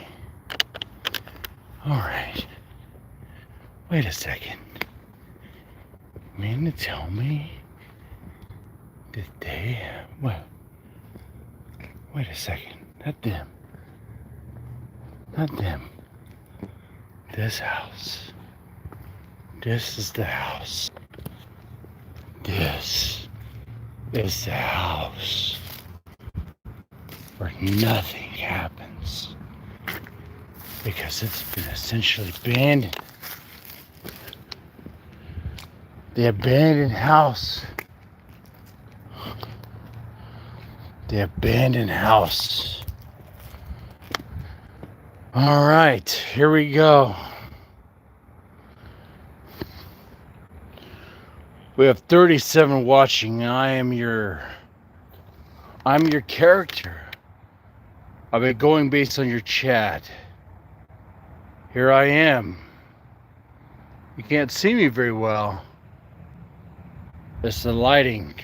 Alright. Wait a second. You mean to tell me that they... What? Wait a second. Not them. Not them. This house. This is the house. This is the house where nothing happens because it's been essentially abandoned. The abandoned house. The abandoned house. All right, here we go. We have 37 watching. I'm your character. I've been going based on your chat. Here I am. You can't see me very well. It's the lighting.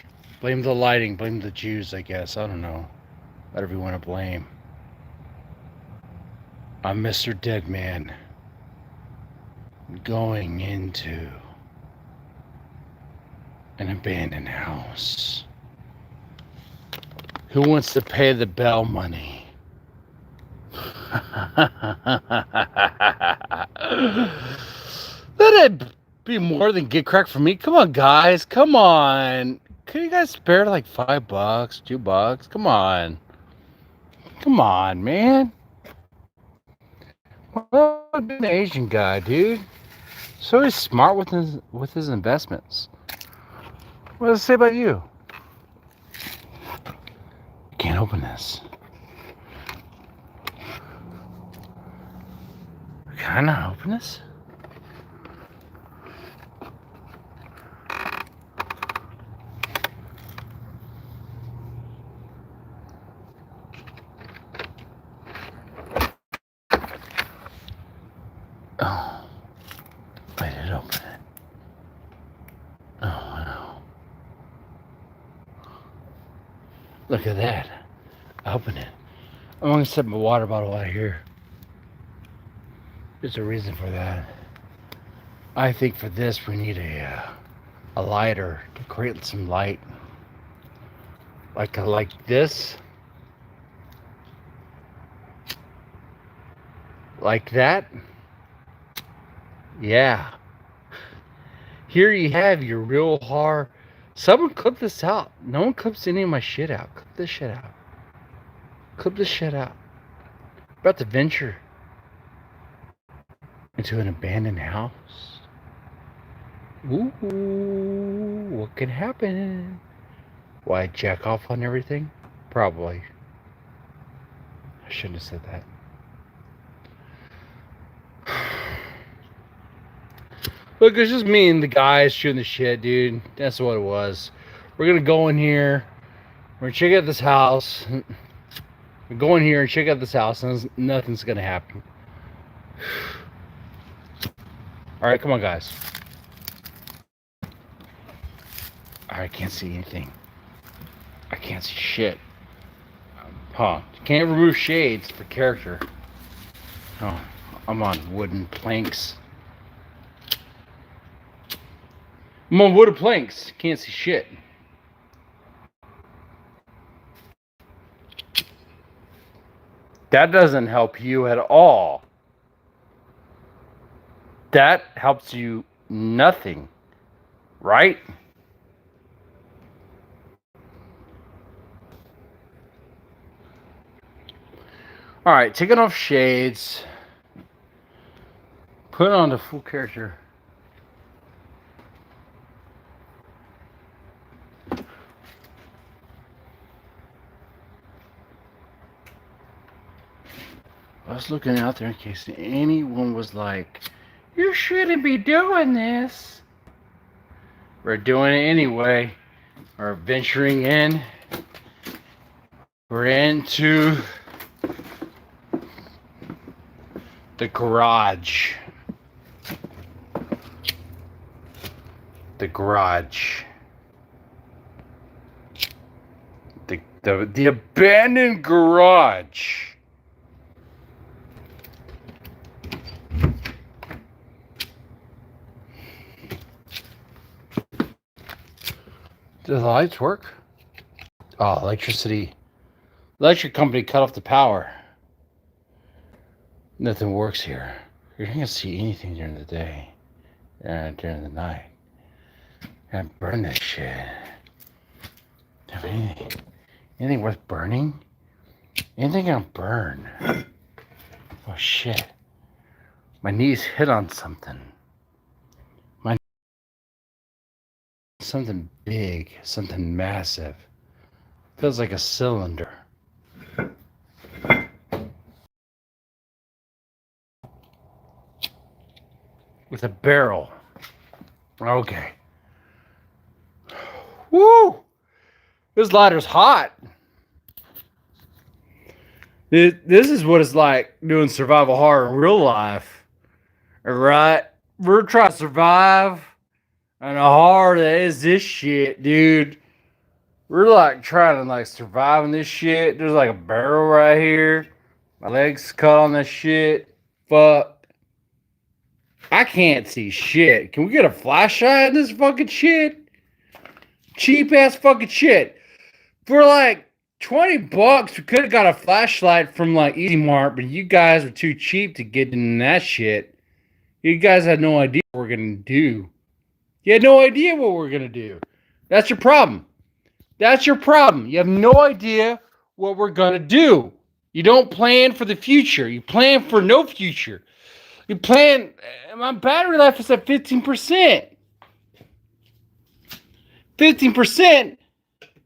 Blame the lighting. Blame the Jews, I guess. I don't know. Whatever you want to blame. I'm Mr. Deadman. Going into an abandoned house. Who wants to pay the bell money? That'd be more than get crack for me. Come on, guys. Come on. Could you guys spare like $5, $2? Come on. Come on, man. Well, I've been an Asian guy, dude. So he's smart with his investments. What does it say about you? I can't open this. Can I not open this? Oh, I did open it. Oh, wow. Look at that. Open it. I'm going to set my water bottle out here. There's a reason for that. I think for this we need a lighter to create some light. Like this. Like that. Yeah. Here you have your real hard. Someone clip this out. No one clips any of my shit out. Clip this shit out. Clip this shit out. About to venture into an abandoned house. Ooh, what can happen? Why, jack off on everything? Probably. I shouldn't have said that. Look, it's just me and the guys shooting the shit, dude. That's what it was. We're gonna go in here. We're gonna check out this house. We're going here and check out this house, and nothing's gonna happen. All right, come on, guys. I can't see anything. I can't see shit. Huh? You can't remove shades for character. Oh, I'm on wooden planks. I'm on wooden planks. Can't see shit. That doesn't help you at all. That helps you nothing, right? All right, taking off shades. Put on the full character. I was looking out there in case anyone was like, you shouldn't be doing this. We're doing it anyway. We're venturing in. We're into the garage. The garage. The abandoned garage. Do the lights work? Oh, electricity. Electric company cut off the power. Nothing works here. You're not gonna see anything during the day. During the night. And burn this shit. Have anything worth burning? Anything gonna burn? Oh shit. My knees hit on something. Something big, something massive. Feels like a cylinder. With a barrel. Okay. Woo! This lighter's hot. This is what it's like doing survival horror in real life. Alright? We're trying to survive. And the hard that is this shit, dude. We're like trying to like survive in this shit. There's like a barrel right here. My legs cut on this shit. Fuck. I can't see shit. Can we get a flashlight in this fucking shit? Cheap ass fucking shit. For like $20, we could have got a flashlight from like Easy Mart, but you guys were too cheap to get in that shit. You guys had no idea what we're gonna do. You had no idea what we're going to do. That's your problem. That's your problem. You have no idea what we're going to do. You don't plan for the future. You plan for no future. You plan... My battery life is at 15%. 15%?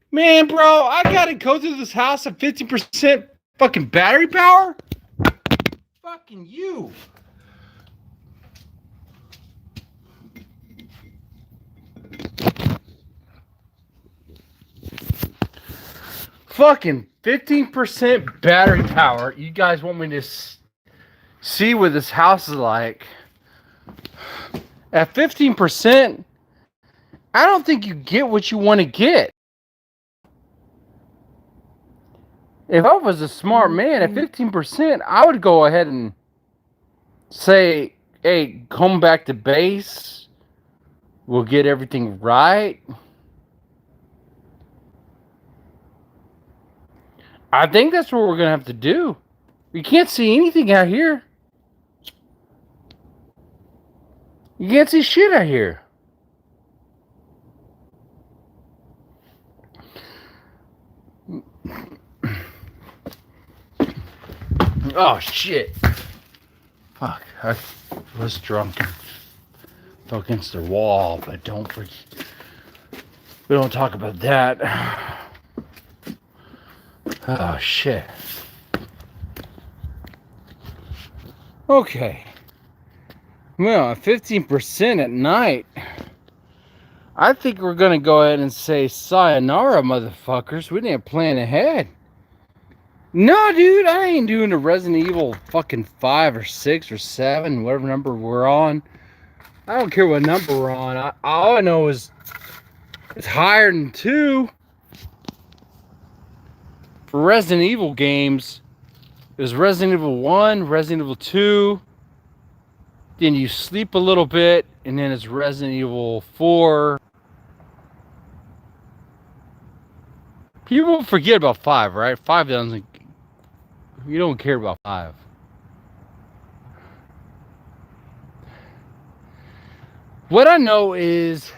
Man, bro, I got to go through this house at 15% fucking battery power? Fucking you. Fucking 15% battery power. You guys want me to see what this house is like? At 15%, I don't think you get what you want to get. If I was a smart man, at 15%, I would go ahead and say, hey, come back to base. We'll get everything right. I think that's what we're going to have to do. We can't see anything out here. You can't see shit out here. Oh, shit. Fuck. I was drunk and fell against the wall, but we don't talk about that. Oh, shit. Okay. Well, at 15% at night, I think we're going to go ahead and say sayonara, motherfuckers. We didn't plan ahead. No, dude, I ain't doing a Resident Evil fucking 5 or 6 or 7, whatever number we're on. I don't care what number we're on. All I know is it's higher than 2. For Resident Evil games, there's Resident Evil 1, Resident Evil 2, then you sleep a little bit, and then it's Resident Evil 4. People forget about 5, right? 5 doesn't... You don't care about 5. What I know is...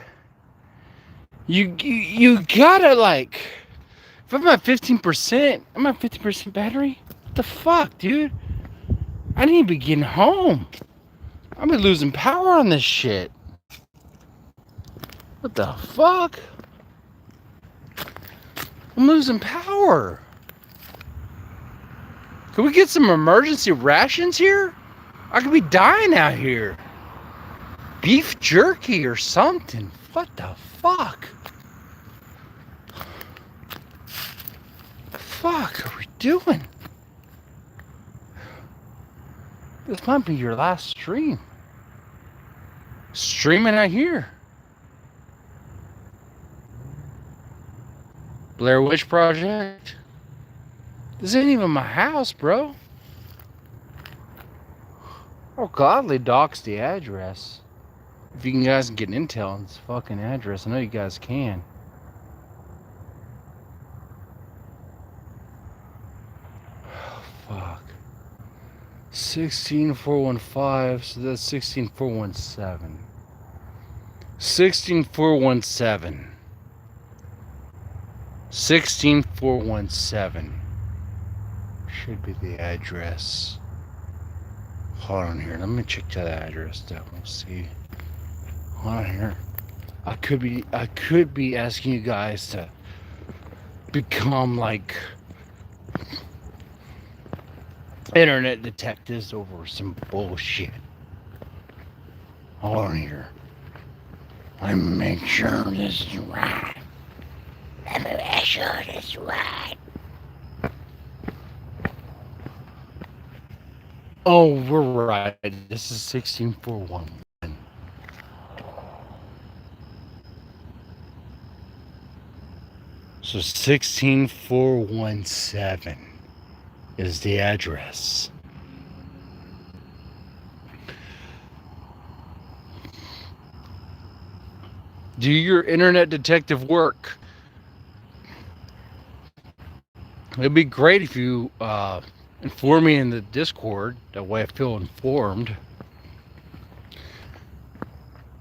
You gotta, like... If I'm at 15%, I'm at 50% battery. What the fuck, dude? I need to be getting home. I'm be losing power on this shit. What the fuck? I'm losing power. Can we get some emergency rations here? I could be dying out here. Beef jerky or something. What the fuck? Fuck are we doing? This might be your last stream. Streaming out here. Blair Witch Project. This ain't even my house, bro. Oh, godly docs the address. If you guys can get intel on this fucking address, I know you guys can. Oh, fuck. 16415, so that's 16417. 16417. 16417 should be the address. Hold on here. Let me check that address down. We'll see. Hold on here. I could be asking you guys to become like internet detectives over some bullshit. Hold on here. Let me make sure this is right. Let me make sure this is right. Oh, we're right. This is 16411. So 16417 is the address. Do your internet detective work. It'd be great if you inform me in the Discord. That way I feel informed.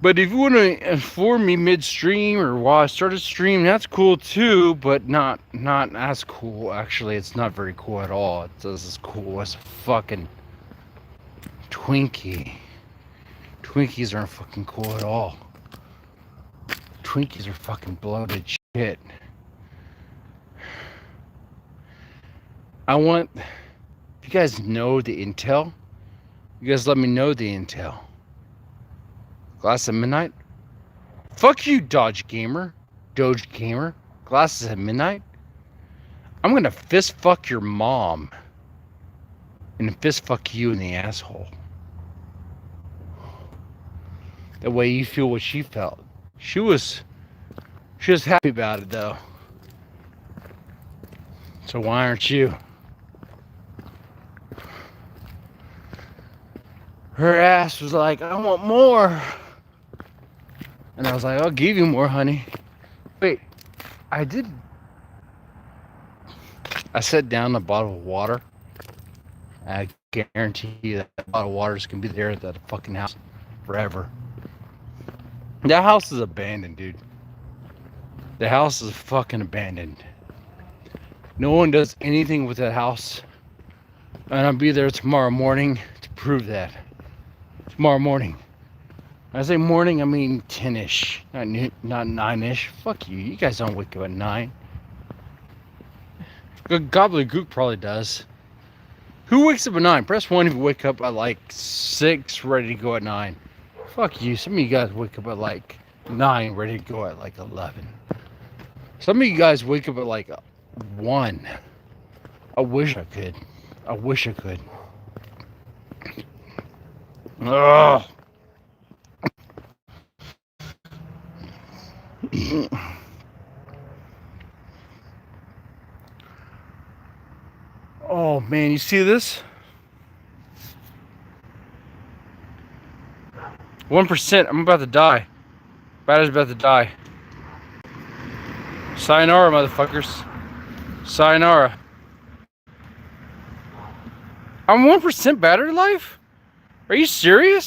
But if you want to inform me midstream or while I started stream, that's cool too, but not as cool. Actually, it's not very cool at all. It's as cool as a fucking Twinkie. Twinkies aren't fucking cool at all. Twinkies are fucking bloated shit. I want, if you guys know the intel, you guys let me know the intel. Glass at midnight? Fuck you, Doge Gamer. Glasses at midnight? I'm gonna fist fuck your mom. And fist fuck you in the asshole. That way you feel what she felt. She was happy about it though. So why aren't you? Her ass was like, I want more. And I was like, I'll give you more, honey. Wait, I set down a bottle of water. I guarantee you that bottle of water is going to be there at that fucking house forever. That house is abandoned, dude. The house is fucking abandoned. No one does anything with that house. And I'll be there tomorrow morning to prove that. Tomorrow morning. When I say morning, I mean 10-ish, not 9-ish. Fuck you. You guys don't wake up at 9. Gobbledygook probably does. Who wakes up at 9? Press 1 if you wake up at like 6, ready to go at 9. Fuck you. Some of you guys wake up at like 9, ready to go at like 11. Some of you guys wake up at like 1. I wish I could. Ugh. Oh man, you see this? 1%. I'm about to die. Battery's about to die. Sayonara, motherfuckers. Sayonara. I'm 1% battery life? Are you serious?